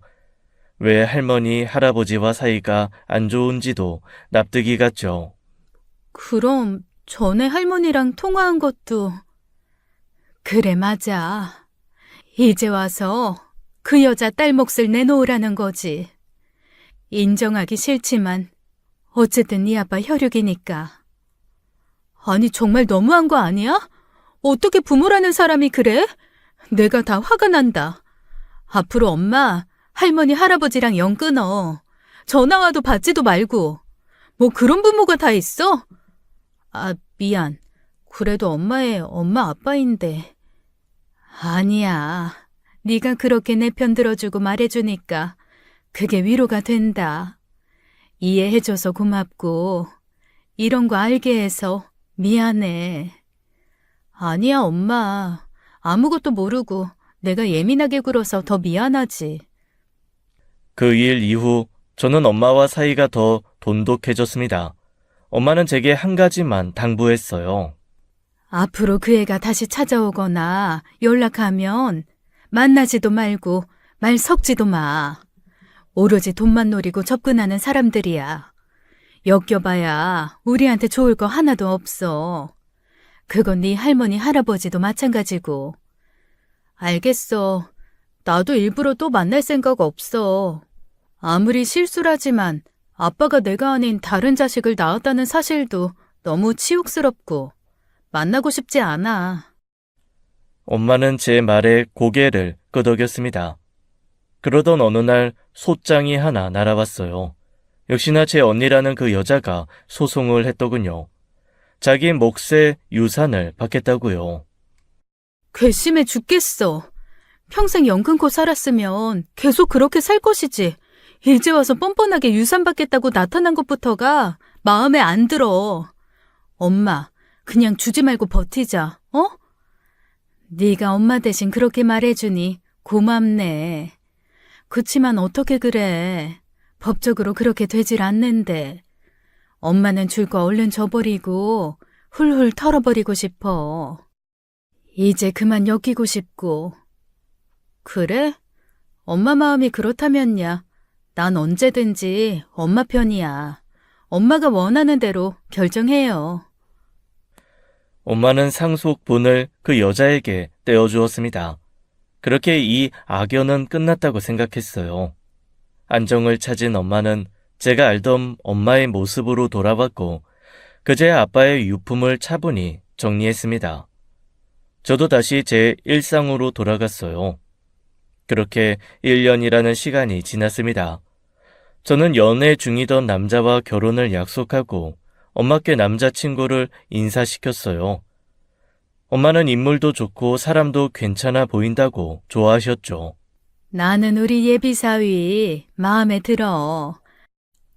A: 왜 할머니, 할아버지와 사이가 안 좋은지도 납득이 갔죠.
B: 그럼 전에 할머니랑 통화한 것도... 그래, 맞아. 이제 와서 그 여자 딸 몫을 내놓으라는 거지. 인정하기 싫지만 어쨌든 네 아빠 혈육이니까. 아니, 정말 너무한 거 아니야? 어떻게 부모라는 사람이 그래? 내가 다 화가 난다. 앞으로 엄마, 할머니, 할아버지랑 연 끊어. 전화와도 받지도 말고. 뭐 그런 부모가 다 있어? 미안. 그래도 엄마의 엄마 아빠인데. 아니야. 네가 그렇게 내 편 들어주고 말해주니까 그게 위로가 된다. 이해해줘서 고맙고 이런 거 알게 해서 미안해. 아니야, 엄마. 아무것도 모르고 내가 예민하게 굴어서 더 미안하지.
A: 그 일 이후 저는 엄마와 사이가 더 돈독해졌습니다. 엄마는 제게 한 가지만 당부했어요.
B: 앞으로 그 애가 다시 찾아오거나 연락하면 만나지도 말고 말 섞지도 마. 오로지 돈만 노리고 접근하는 사람들이야. 엮여봐야 우리한테 좋을 거 하나도 없어. 그건 네 할머니, 할아버지도 마찬가지고. 알겠어. 나도 일부러 또 만날 생각 없어. 아무리 실수라지만 아빠가 내가 아닌 다른 자식을 낳았다는 사실도 너무 치욕스럽고 만나고 싶지 않아.
A: 엄마는 제 말에 고개를 끄덕였습니다. 그러던 어느 날 소장이 하나 날아왔어요. 역시나 제 언니라는 그 여자가 소송을 했더군요. 자기 몫의 유산을 받겠다고요.
B: 괘씸해 죽겠어. 평생 연 끊고 살았으면 계속 그렇게 살 것이지. 이제 와서 뻔뻔하게 유산 받겠다고 나타난 것부터가 마음에 안 들어. 엄마, 그냥 주지 말고 버티자, 어? 네가 엄마 대신 그렇게 말해주니 고맙네. 그치만 어떻게 그래. 법적으로 그렇게 되질 않는데. 엄마는 줄 거 얼른 줘버리고 훌훌 털어버리고 싶어. 이제 그만 엮이고 싶고. 그래? 엄마 마음이 그렇다면야 난 언제든지 엄마 편이야. 엄마가 원하는 대로 결정해요.
A: 엄마는 상속분을 그 여자에게 떼어주었습니다. 그렇게 이 악연은 끝났다고 생각했어요. 안정을 찾은 엄마는 제가 알던 엄마의 모습으로 돌아왔고 그제 아빠의 유품을 차분히 정리했습니다. 저도 다시 제 일상으로 돌아갔어요. 그렇게 1년이라는 시간이 지났습니다. 저는 연애 중이던 남자와 결혼을 약속하고 엄마께 남자친구를 인사시켰어요. 엄마는 인물도 좋고 사람도 괜찮아 보인다고 좋아하셨죠.
B: 나는 우리 예비사위 마음에 들어.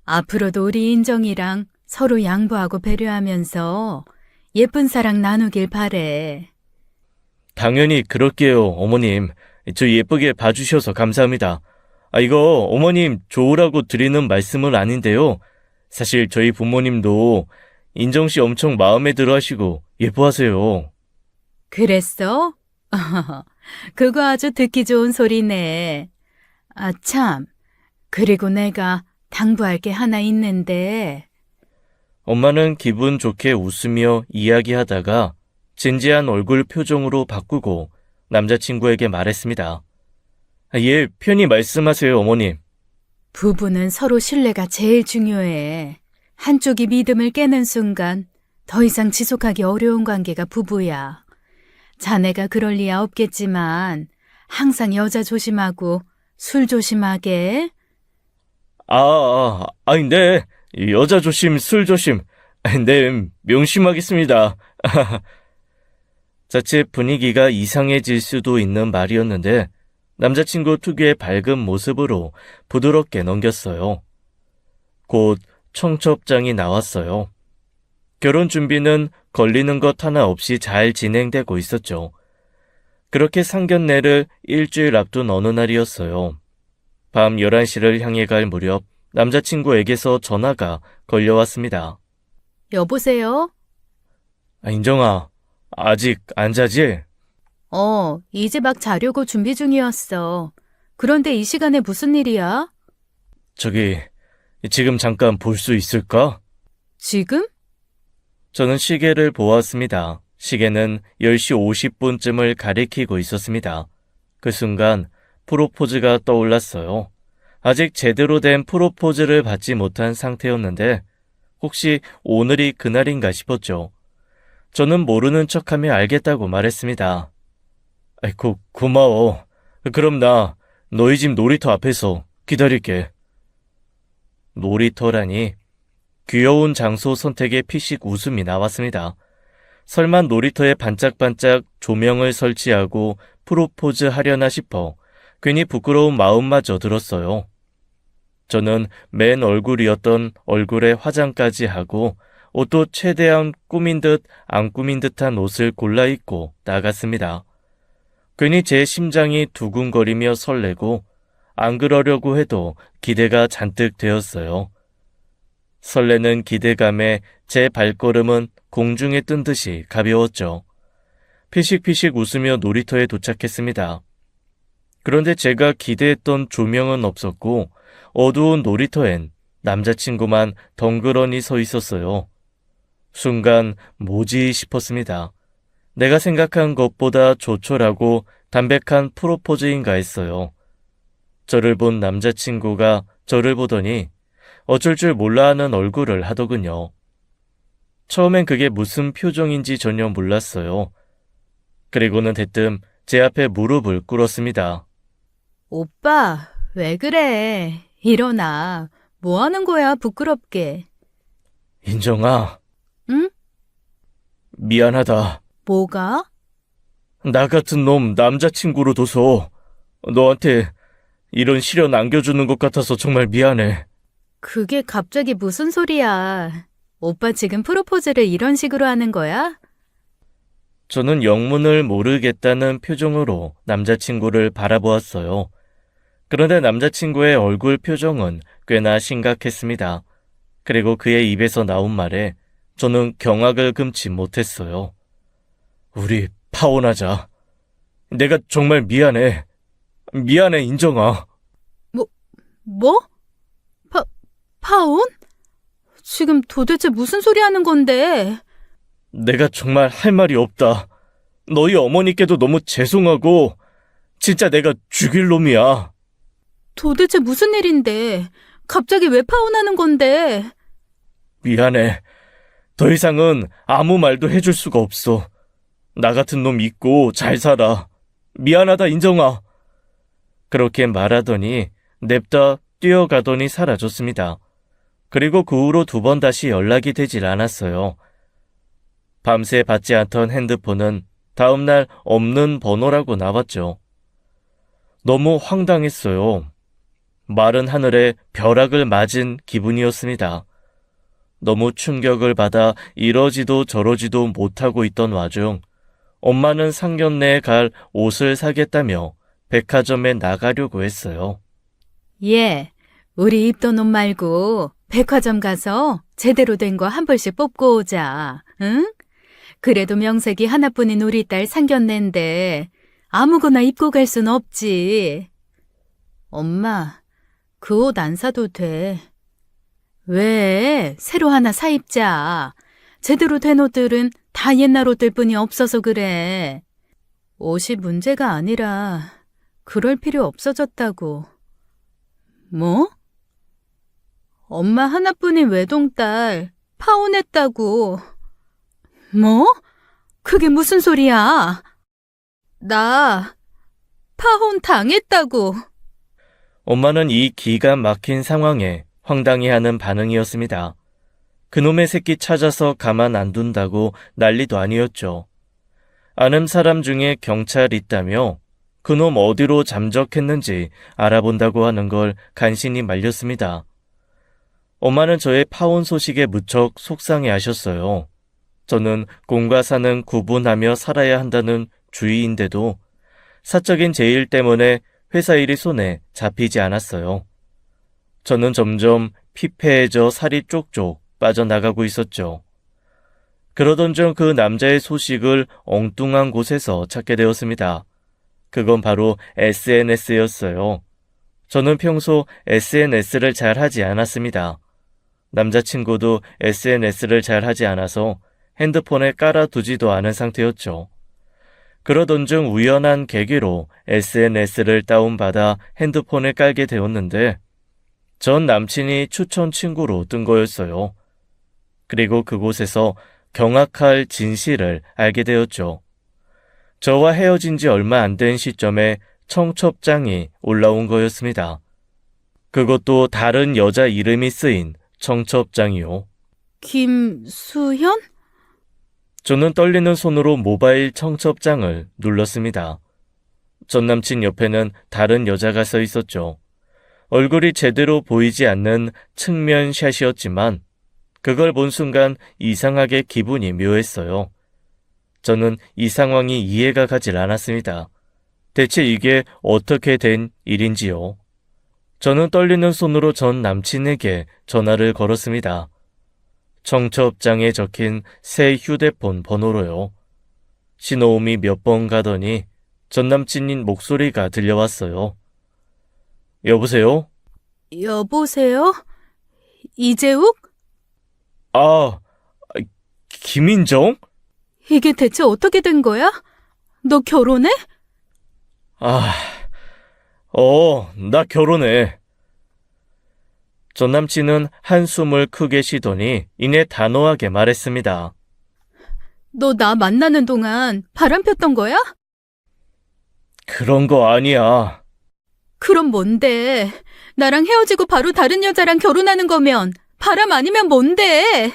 B: 앞으로도 우리 인정이랑 서로 양보하고 배려하면서 예쁜 사랑 나누길 바래.
A: 당연히 그럴게요, 어머님. 저 예쁘게 봐주셔서 감사합니다. 이거 어머님 좋으라고 드리는 말씀은 아닌데요. 사실 저희 부모님도 인정씨 엄청 마음에 들어 하시고 예뻐하세요.
B: 그랬어? 그거 아주 듣기 좋은 소리네. 아, 참. 그리고 내가 당부할 게 하나 있는데.
A: 엄마는 기분 좋게 웃으며 이야기하다가 진지한 얼굴 표정으로 바꾸고 남자친구에게 말했습니다. 예, 편히 말씀하세요, 어머님.
B: 부부는 서로 신뢰가 제일 중요해. 한쪽이 믿음을 깨는 순간 더 이상 지속하기 어려운 관계가 부부야. 자네가 그럴 리야 없겠지만 항상 여자 조심하고 술 조심하게.
A: 네. 여자 조심, 술 조심. 네, 명심하겠습니다. 자칫 분위기가 이상해질 수도 있는 말이었는데 남자친구 특유의 밝은 모습으로 부드럽게 넘겼어요. 곧 청첩장이 나왔어요. 결혼 준비는 걸리는 것 하나 없이 잘 진행되고 있었죠. 그렇게 상견례를 일주일 앞둔 어느 날이었어요. 밤 11시를 향해 갈 무렵 남자친구에게서 전화가 걸려왔습니다.
B: 여보세요?
A: 인정아, 아직 안 자지?
B: 이제 막 자려고 준비 중이었어. 그런데 이 시간에 무슨 일이야?
A: 저기, 지금 잠깐 볼 수 있을까?
B: 지금?
A: 저는 시계를 보았습니다. 시계는 10시 50분쯤을 가리키고 있었습니다. 그 순간 프로포즈가 떠올랐어요. 아직 제대로 된 프로포즈를 받지 못한 상태였는데 혹시 오늘이 그날인가 싶었죠. 저는 모르는 척하며 알겠다고 말했습니다. 고마워. 그럼 나 너희 집 놀이터 앞에서 기다릴게. 놀이터라니 귀여운 장소 선택에 피식 웃음이 나왔습니다. 설마 놀이터에 반짝반짝 조명을 설치하고 프로포즈 하려나 싶어 괜히 부끄러운 마음마저 들었어요. 저는 맨 얼굴이었던 얼굴에 화장까지 하고 옷도 최대한 꾸민 듯 안 꾸민 듯한 옷을 골라 입고 나갔습니다. 괜히 제 심장이 두근거리며 설레고 안 그러려고 해도 기대가 잔뜩 되었어요. 설레는 기대감에 제 발걸음은 공중에 뜬 듯이 가벼웠죠. 피식피식 웃으며 놀이터에 도착했습니다. 그런데 제가 기대했던 조명은 없었고 어두운 놀이터엔 남자친구만 덩그러니 서 있었어요. 순간 뭐지 싶었습니다. 내가 생각한 것보다 조촐하고 담백한 프로포즈인가 했어요. 저를 본 남자친구가 저를 보더니 어쩔 줄 몰라 하는 얼굴을 하더군요. 처음엔 그게 무슨 표정인지 전혀 몰랐어요. 그리고는 대뜸 제 앞에 무릎을 꿇었습니다.
B: 오빠, 왜 그래? 일어나. 뭐 하는 거야, 부끄럽게.
A: 인정아.
B: 응?
A: 미안하다.
B: 뭐가?
A: 나 같은 놈 남자친구로 둬서 너한테 이런 시련 안겨주는 것 같아서 정말 미안해.
B: 그게 갑자기 무슨 소리야. 오빠 지금 프로포즈를 이런 식으로 하는 거야?
A: 저는 영문을 모르겠다는 표정으로 남자친구를 바라보았어요. 그런데 남자친구의 얼굴 표정은 꽤나 심각했습니다. 그리고 그의 입에서 나온 말에 저는 경악을 금치 못했어요. 우리 파혼하자. 내가 정말 미안해. 미안해, 인정아.
B: 뭐? 파혼? 지금 도대체 무슨 소리 하는 건데?
A: 내가 정말 할 말이 없다. 너희 어머니께도 너무 죄송하고 진짜 내가 죽일 놈이야.
B: 도대체 무슨 일인데? 갑자기 왜 파혼하는 건데?
A: 미안해. 더 이상은 아무 말도 해줄 수가 없어. 나 같은 놈 잊고 잘 살아. 미안하다, 인정아. 그렇게 말하더니 냅다 뛰어가더니 사라졌습니다. 그리고 그 후로 2번 다시 연락이 되질 않았어요. 밤새 받지 않던 핸드폰은 다음날 없는 번호라고 나왔죠. 너무 황당했어요. 마른 하늘에 벼락을 맞은 기분이었습니다. 너무 충격을 받아 이러지도 저러지도 못하고 있던 와중 엄마는 상견례에 갈 옷을 사겠다며 백화점에 나가려고 했어요.
B: 예, 우리 입던 옷 말고 백화점 가서 제대로 된 거 한 벌씩 뽑고 오자, 응? 그래도 명색이 하나뿐인 우리 딸 상견례인데 아무거나 입고 갈 순 없지. 엄마, 그 옷 안 사도 돼. 왜? 새로 하나 사 입자. 제대로 된 옷들은 다 옛날 옷들 뿐이 없어서 그래. 옷이 문제가 아니라 그럴 필요 없어졌다고. 뭐? 엄마 하나뿐인 외동딸 파혼했다고. 뭐? 그게 무슨 소리야? 나 파혼 당했다고.
A: 엄마는 이 기가 막힌 상황에 황당해하는 반응이었습니다. 그놈의 새끼 찾아서 가만 안 둔다고 난리도 아니었죠. 아는 사람 중에 경찰 있다며 그놈 어디로 잠적했는지 알아본다고 하는 걸 간신히 말렸습니다. 엄마는 저의 파혼 소식에 무척 속상해하셨어요. 저는 공과 사는 구분하며 살아야 한다는 주의인데도 사적인 제 일 때문에 회사 일이 손에 잡히지 않았어요. 저는 점점 피폐해져 살이 쪽쪽 빠져나가고 있었죠. 그러던 중 그 남자의 소식을 엉뚱한 곳에서 찾게 되었습니다. 그건 바로 SNS였어요. 저는 평소 SNS를 잘 하지 않았습니다. 남자친구도 SNS를 잘 하지 않아서 핸드폰에 깔아두지도 않은 상태였죠. 그러던 중 우연한 계기로 SNS를 다운받아 핸드폰에 깔게 되었는데 전 남친이 추천 친구로 뜬 거였어요. 그리고 그곳에서 경악할 진실을 알게 되었죠. 저와 헤어진 지 얼마 안 된 시점에 청첩장이 올라온 거였습니다. 그것도 다른 여자 이름이 쓰인 청첩장이요.
B: 김수현?
A: 저는 떨리는 손으로 모바일 청첩장을 눌렀습니다. 전 남친 옆에는 다른 여자가 서 있었죠. 얼굴이 제대로 보이지 않는 측면샷이었지만 그걸 본 순간 이상하게 기분이 묘했어요. 저는 이 상황이 이해가 가질 않았습니다. 대체 이게 어떻게 된 일인지요. 저는 떨리는 손으로 전 남친에게 전화를 걸었습니다. 청첩장에 적힌 새 휴대폰 번호로요. 신호음이 몇 번 가더니 전 남친인 목소리가 들려왔어요. 여보세요?
B: 여보세요? 이재욱?
A: 김인정?
B: 이게 대체 어떻게 된 거야? 너 결혼해?
A: 나 결혼해. 전 남친은 한숨을 크게 쉬더니 이내 단호하게 말했습니다.
B: 너 나 만나는 동안 바람 폈던 거야?
A: 그런 거 아니야.
B: 그럼 뭔데? 나랑 헤어지고 바로 다른 여자랑 결혼하는 거면 바람 아니면 뭔데?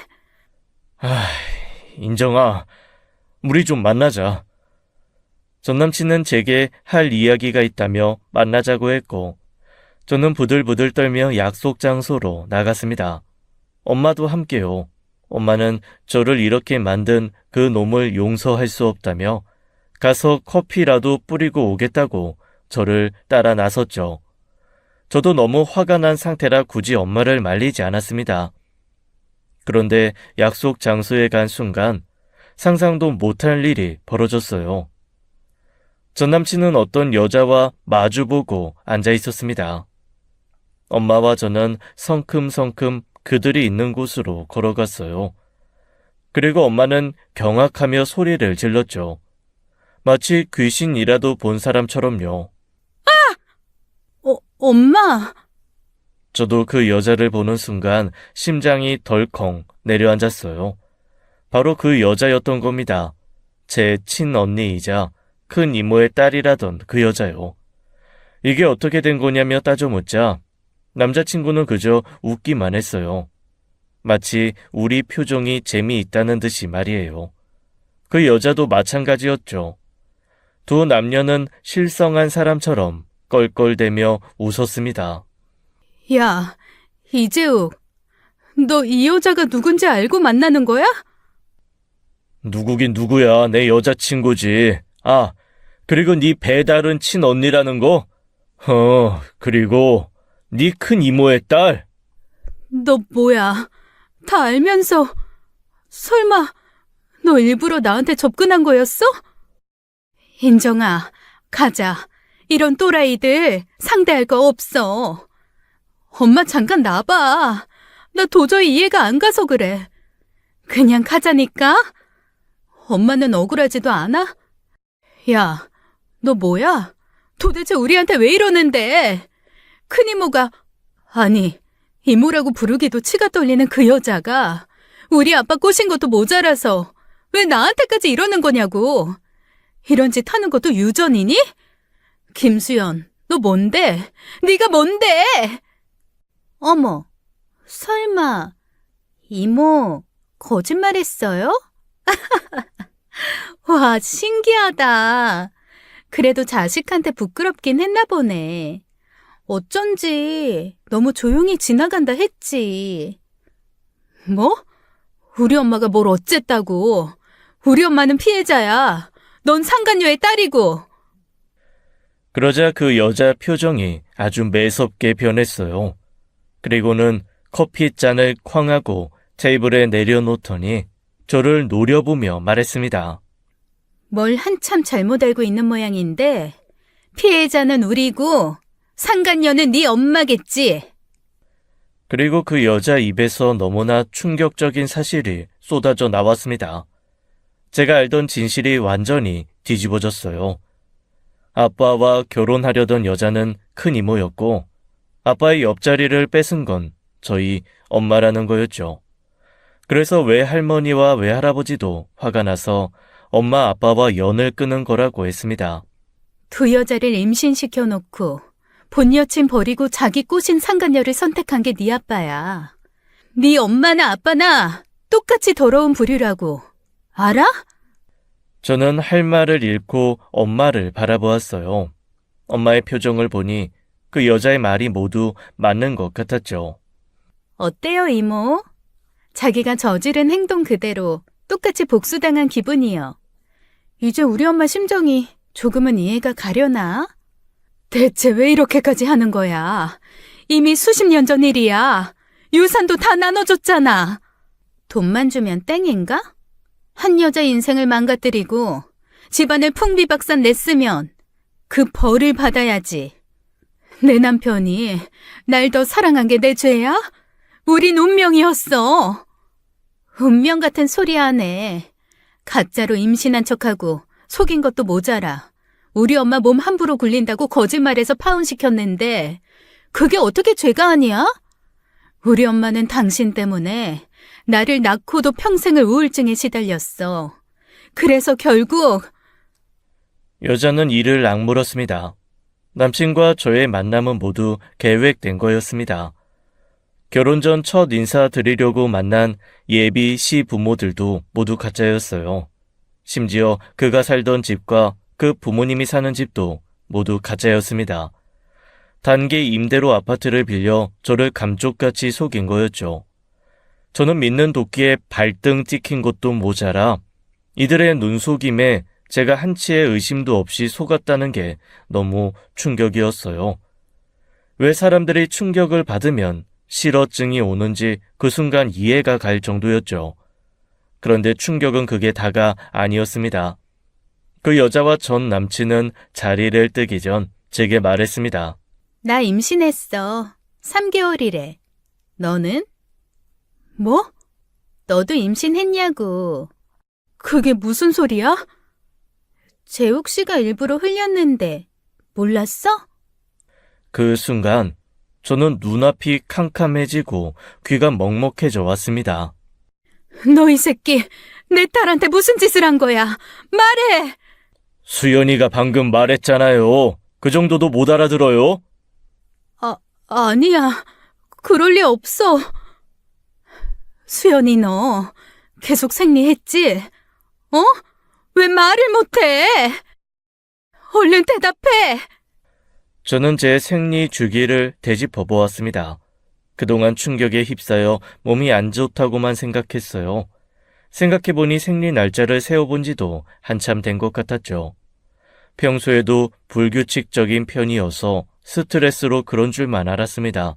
A: 인정아, 우리 좀 만나자. 전 남친은 제게 할 이야기가 있다며 만나자고 했고 저는 부들부들 떨며 약속 장소로 나갔습니다. 엄마도 함께요. 엄마는 저를 이렇게 만든 그 놈을 용서할 수 없다며 가서 커피라도 뿌리고 오겠다고 저를 따라 나섰죠. 저도 너무 화가 난 상태라 굳이 엄마를 말리지 않았습니다. 그런데 약속 장소에 간 순간 상상도 못할 일이 벌어졌어요. 전 남친은 어떤 여자와 마주보고 앉아 있었습니다. 엄마와 저는 성큼성큼 그들이 있는 곳으로 걸어갔어요. 그리고 엄마는 경악하며 소리를 질렀죠. 마치 귀신이라도 본 사람처럼요.
B: 엄마!
A: 저도 그 여자를 보는 순간 심장이 덜컹 내려앉았어요. 바로 그 여자였던 겁니다. 제 친언니이자 큰 이모의 딸이라던 그 여자요. 이게 어떻게 된 거냐며 따져 묻자 남자친구는 그저 웃기만 했어요. 마치 우리 표정이 재미있다는 듯이 말이에요. 그 여자도 마찬가지였죠. 두 남녀는 실성한 사람처럼 껄껄대며 웃었습니다.
B: 야, 이재욱, 너 이 여자가 누군지 알고 만나는 거야?
A: 누구긴 누구야, 내 여자친구지. 그리고 네 배다른 친언니라는 거? 그리고 네 큰 이모의 딸?
B: 너 뭐야? 다 알면서 설마 너 일부러 나한테 접근한 거였어? 인정아, 가자. 이런 또라이들 상대할 거 없어. 엄마 잠깐 나봐. 나 도저히 이해가 안 가서 그래. 그냥 가자니까? 엄마는 억울하지도 않아? 야, 너 뭐야? 도대체 우리한테 왜 이러는데? 큰이모가, 아니, 이모라고 부르기도 치가 떨리는 그 여자가 우리 아빠 꼬신 것도 모자라서 왜 나한테까지 이러는 거냐고. 이런 짓 하는 것도 유전이니? 김수연, 너 뭔데? 네가 뭔데? 어머, 설마 이모 거짓말했어요? 와, 신기하다. 그래도 자식한테 부끄럽긴 했나 보네. 어쩐지 너무 조용히 지나간다 했지. 뭐? 우리 엄마가 뭘 어쨌다고. 우리 엄마는 피해자야. 넌 상간녀의 딸이고.
A: 그러자 그 여자 표정이 아주 매섭게 변했어요. 그리고는 커피 잔을 쾅 하고 테이블에 내려놓더니 저를 노려보며 말했습니다.
B: 뭘 한참 잘못 알고 있는 모양인데 피해자는 우리고 상간녀는 네 엄마겠지.
A: 그리고 그 여자 입에서 너무나 충격적인 사실이 쏟아져 나왔습니다. 제가 알던 진실이 완전히 뒤집어졌어요. 아빠와 결혼하려던 여자는 큰 이모였고 아빠의 옆자리를 뺏은 건 저희 엄마라는 거였죠. 그래서 외할머니와 외할아버지도 화가 나서 엄마 아빠와 연을 끊은 거라고 했습니다.
B: 두 여자를 임신시켜 놓고 본 여친 버리고 자기 꼬신 상간녀를 선택한 게 네 아빠야. 네 엄마나 아빠나 똑같이 더러운 부류라고. 알아?
A: 저는 할 말을 잃고 엄마를 바라보았어요. 엄마의 표정을 보니 그 여자의 말이 모두 맞는 것 같았죠.
B: 어때요, 이모? 자기가 저지른 행동 그대로 똑같이 복수당한 기분이요. 이제 우리 엄마 심정이 조금은 이해가 가려나? 대체 왜 이렇게까지 하는 거야? 이미 수십 년 전 일이야. 유산도 다 나눠줬잖아. 돈만 주면 땡인가? 한 여자 인생을 망가뜨리고 집안을 풍비박산 냈으면 그 벌을 받아야지. 내 남편이 날 더 사랑한 게 내 죄야? 우린 운명이었어. 운명 같은 소리 하네. 가짜로 임신한 척하고 속인 것도 모자라. 우리 엄마 몸 함부로 굴린다고 거짓말해서 파혼시켰는데 그게 어떻게 죄가 아니야? 우리 엄마는 당신 때문에 나를 낳고도 평생을 우울증에 시달렸어. 그래서 결국
A: 여자는 이를 악물었습니다. 남친과 저의 만남은 모두 계획된 거였습니다. 결혼 전 첫 인사 드리려고 만난 예비 시부모들도 모두 가짜였어요. 심지어 그가 살던 집과 그 부모님이 사는 집도 모두 가짜였습니다. 단기 임대로 아파트를 빌려 저를 감쪽같이 속인 거였죠. 저는 믿는 도끼에 발등 찍힌 것도 모자라 이들의 눈속임에 제가 한치의 의심도 없이 속았다는 게 너무 충격이었어요. 왜 사람들이 충격을 받으면 실어증이 오는지 그 순간 이해가 갈 정도였죠. 그런데 충격은 그게 다가 아니었습니다. 그 여자와 전 남친은 자리를 뜨기 전 제게 말했습니다.
B: 나 임신했어. 3개월이래. 너는? 뭐? 너도 임신했냐고. 그게 무슨 소리야? 재욱 씨가 일부러 흘렸는데 몰랐어?
A: 그 순간 저는 눈앞이 캄캄해지고 귀가 먹먹해져 왔습니다.
B: 너 이 새끼, 내 딸한테 무슨 짓을 한 거야? 말해!
A: 수연이가 방금 말했잖아요. 그 정도도 못 알아들어요?
B: 아니야. 그럴 리 없어. 수연이 너 계속 생리했지? 어? 왜 말을 못해? 얼른 대답해!
A: 저는 제 생리 주기를 되짚어 보았습니다. 그동안 충격에 휩싸여 몸이 안 좋다고만 생각했어요. 생각해보니 생리 날짜를 세워본 지도 한참 된 것 같았죠. 평소에도 불규칙적인 편이어서 스트레스로 그런 줄만 알았습니다.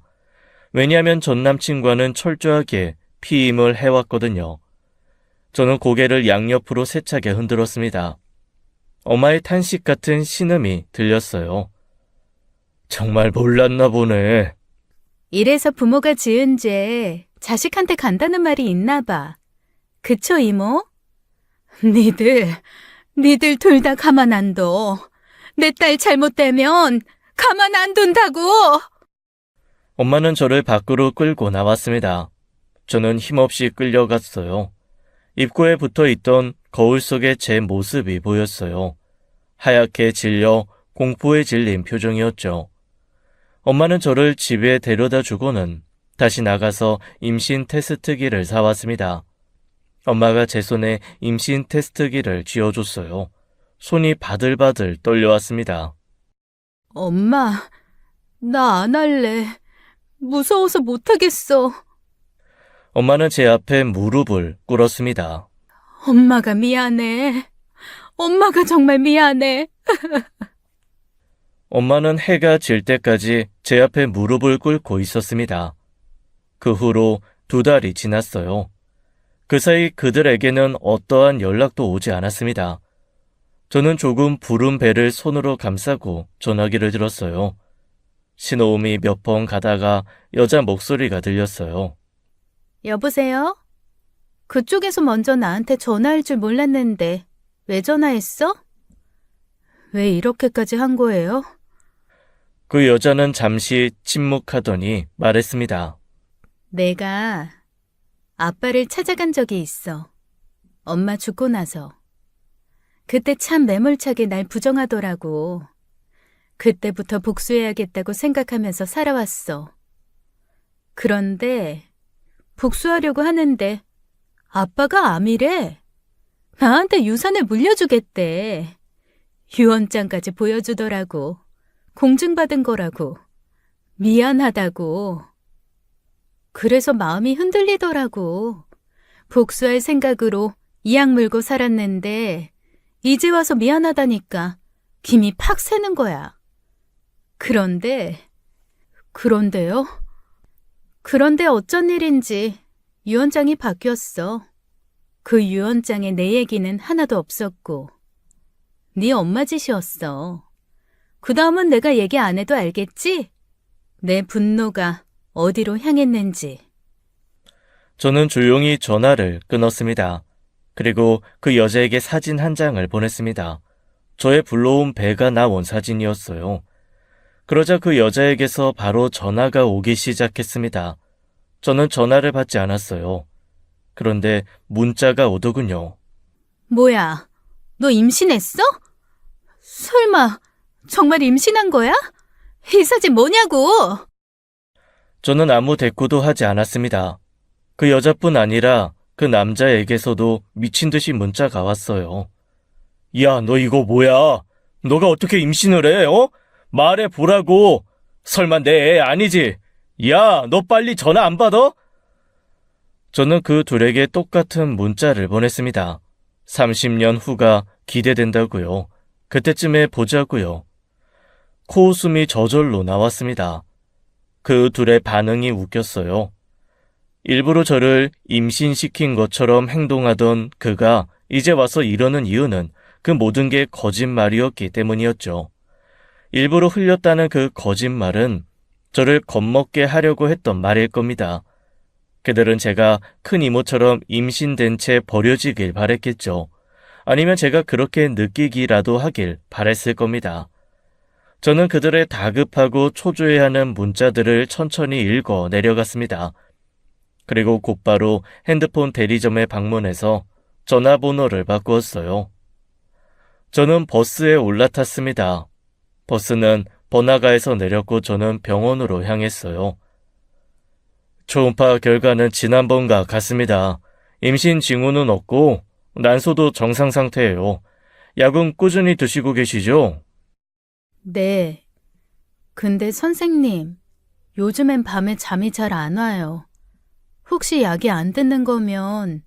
A: 왜냐하면 전 남친과는 철저하게 피임을 해왔거든요. 저는 고개를 양옆으로 세차게 흔들었습니다. 엄마의 탄식 같은 신음이 들렸어요. 정말 몰랐나 보네.
B: 이래서 부모가 지은 죄 자식한테 간다는 말이 있나 봐. 그쵸, 이모? 니들 둘 다 가만 안 둬. 내 딸 잘못되면 가만 안 둔다고!
A: 엄마는 저를 밖으로 끌고 나왔습니다. 저는 힘없이 끌려갔어요. 입구에 붙어 있던 거울 속의 제 모습이 보였어요. 하얗게 질려 공포에 질린 표정이었죠. 엄마는 저를 집에 데려다 주고는 다시 나가서 임신 테스트기를 사왔습니다. 엄마가 제 손에 임신 테스트기를 쥐어줬어요. 손이 바들바들 떨려왔습니다.
B: 엄마, 나 안 할래. 무서워서 못하겠어.
A: 엄마는 제 앞에 무릎을 꿇었습니다.
B: 엄마가 미안해. 엄마가 정말 미안해.
A: 엄마는 해가 질 때까지 제 앞에 무릎을 꿇고 있었습니다. 그 후로 2달이 지났어요. 그 사이 그들에게는 어떠한 연락도 오지 않았습니다. 저는 조금 부른 배를 손으로 감싸고 전화기를 들었어요. 신호음이 몇 번 가다가 여자 목소리가 들렸어요.
B: 여보세요? 그쪽에서 먼저 나한테 전화할 줄 몰랐는데 왜 전화했어? 왜 이렇게까지 한 거예요?
A: 그 여자는 잠시 침묵하더니 말했습니다.
B: 내가 아빠를 찾아간 적이 있어. 엄마 죽고 나서. 그때 참 매몰차게 날 부정하더라고. 그때부터 복수해야겠다고 생각하면서 살아왔어. 그런데 복수하려고 하는데 아빠가 암이래. 나한테 유산을 물려주겠대. 유언장까지 보여주더라고. 공증받은 거라고. 미안하다고. 그래서 마음이 흔들리더라고. 복수할 생각으로 이악 물고 살았는데 이제 와서 미안하다니까 김이 팍 새는 거야. 그런데요? 그런데 어쩐 일인지 유언장이 바뀌었어. 그 유언장에 내 얘기는 하나도 없었고 네 엄마 짓이었어. 그 다음은 내가 얘기 안 해도 알겠지? 내 분노가 어디로 향했는지.
A: 저는 조용히 전화를 끊었습니다. 그리고 그 여자에게 사진 한 장을 보냈습니다. 저의 불러온 배가 나온 사진이었어요. 그러자 그 여자에게서 바로 전화가 오기 시작했습니다. 저는 전화를 받지 않았어요. 그런데 문자가 오더군요.
B: 뭐야, 너 임신했어? 설마 정말 임신한 거야? 이 사진 뭐냐고!
A: 저는 아무 대꾸도 하지 않았습니다. 그 여자뿐 아니라 그 남자에게서도 미친 듯이 문자가 왔어요. 야, 너 이거 뭐야? 너가 어떻게 임신을 해, 어? 말해보라고. 설마 내 애 아니지? 야, 너 빨리 전화 안 받아? 저는 그 둘에게 똑같은 문자를 보냈습니다. 30년 후가 기대된다고요. 그때쯤에 보자고요. 코웃음이 저절로 나왔습니다. 그 둘의 반응이 웃겼어요. 일부러 저를 임신시킨 것처럼 행동하던 그가 이제 와서 이러는 이유는 그 모든 게 거짓말이었기 때문이었죠. 일부러 흘렸다는 그 거짓말은 저를 겁먹게 하려고 했던 말일 겁니다. 그들은 제가 큰 이모처럼 임신된 채 버려지길 바랬겠죠. 아니면 제가 그렇게 느끼기라도 하길 바랬을 겁니다. 저는 그들의 다급하고 초조해하는 문자들을 천천히 읽어 내려갔습니다. 그리고 곧바로 핸드폰 대리점에 방문해서 전화번호를 바꾸었어요. 저는 버스에 올라탔습니다. 버스는 번화가에서 내렸고 저는 병원으로 향했어요. 초음파 결과는 지난번과 같습니다. 임신 징후는 없고 난소도 정상 상태예요. 약은 꾸준히 드시고 계시죠?
B: 네. 근데 선생님, 요즘엔 밤에 잠이 잘 안 와요. 혹시 약이 안 듣는 거면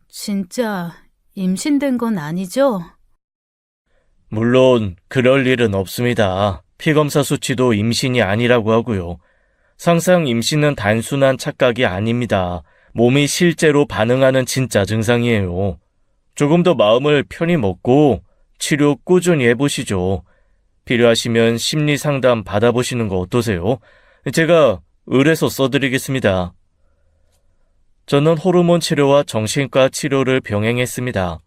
B: 진짜 임신된 건 아니죠?
A: 물론 그럴 일은 없습니다. 피검사 수치도 임신이 아니라고 하고요. 상상 임신은 단순한 착각이 아닙니다. 몸이 실제로 반응하는 진짜 증상이에요. 조금 더 마음을 편히 먹고 치료 꾸준히 해보시죠. 필요하시면 심리 상담 받아보시는 거 어떠세요? 제가 의뢰서 써드리겠습니다. 저는 호르몬 치료와 정신과 치료를 병행했습니다.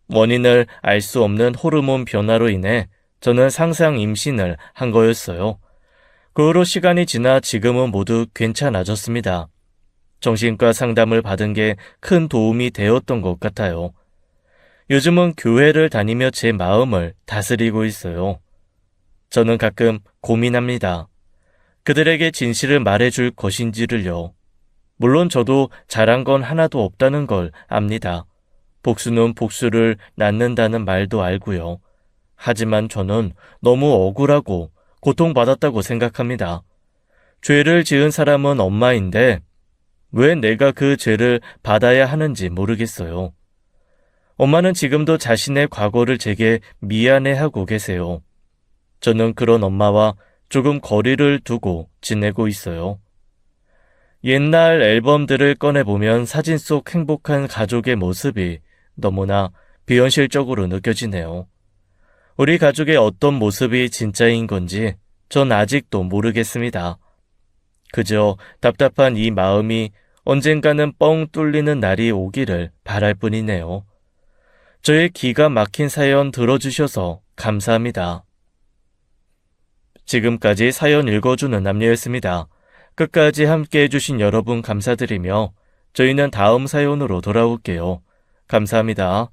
A: 원인을 알 수 없는 호르몬 변화로 인해 저는 상상 임신을 한 거였어요. 그 후로 시간이 지나 지금은 모두 괜찮아졌습니다. 정신과 상담을 받은 게 큰 도움이 되었던 것 같아요. 요즘은 교회를 다니며 제 마음을 다스리고 있어요. 저는 가끔 고민합니다. 그들에게 진실을 말해줄 것인지를요. 물론 저도 잘한 건 하나도 없다는 걸 압니다. 복수는 복수를 낳는다는 말도 알고요. 하지만 저는 너무 억울하고 고통받았다고 생각합니다. 죄를 지은 사람은 엄마인데 왜 내가 그 죄를 받아야 하는지 모르겠어요. 엄마는 지금도 자신의 과거를 제게 미안해하고 계세요. 저는 그런 엄마와 조금 거리를 두고 지내고 있어요. 옛날 앨범들을 꺼내보면 사진 속 행복한 가족의 모습이 너무나 비현실적으로 느껴지네요. 우리 가족의 어떤 모습이 진짜인 건지 전 아직도 모르겠습니다. 그저 답답한 이 마음이 언젠가는 뻥 뚫리는 날이 오기를 바랄 뿐이네요. 저의 기가 막힌 사연 들어주셔서 감사합니다. 지금까지 사연 읽어주는 남녀였습니다. 끝까지 함께 해주신 여러분 감사드리며 저희는 다음 사연으로 돌아올게요. 감사합니다.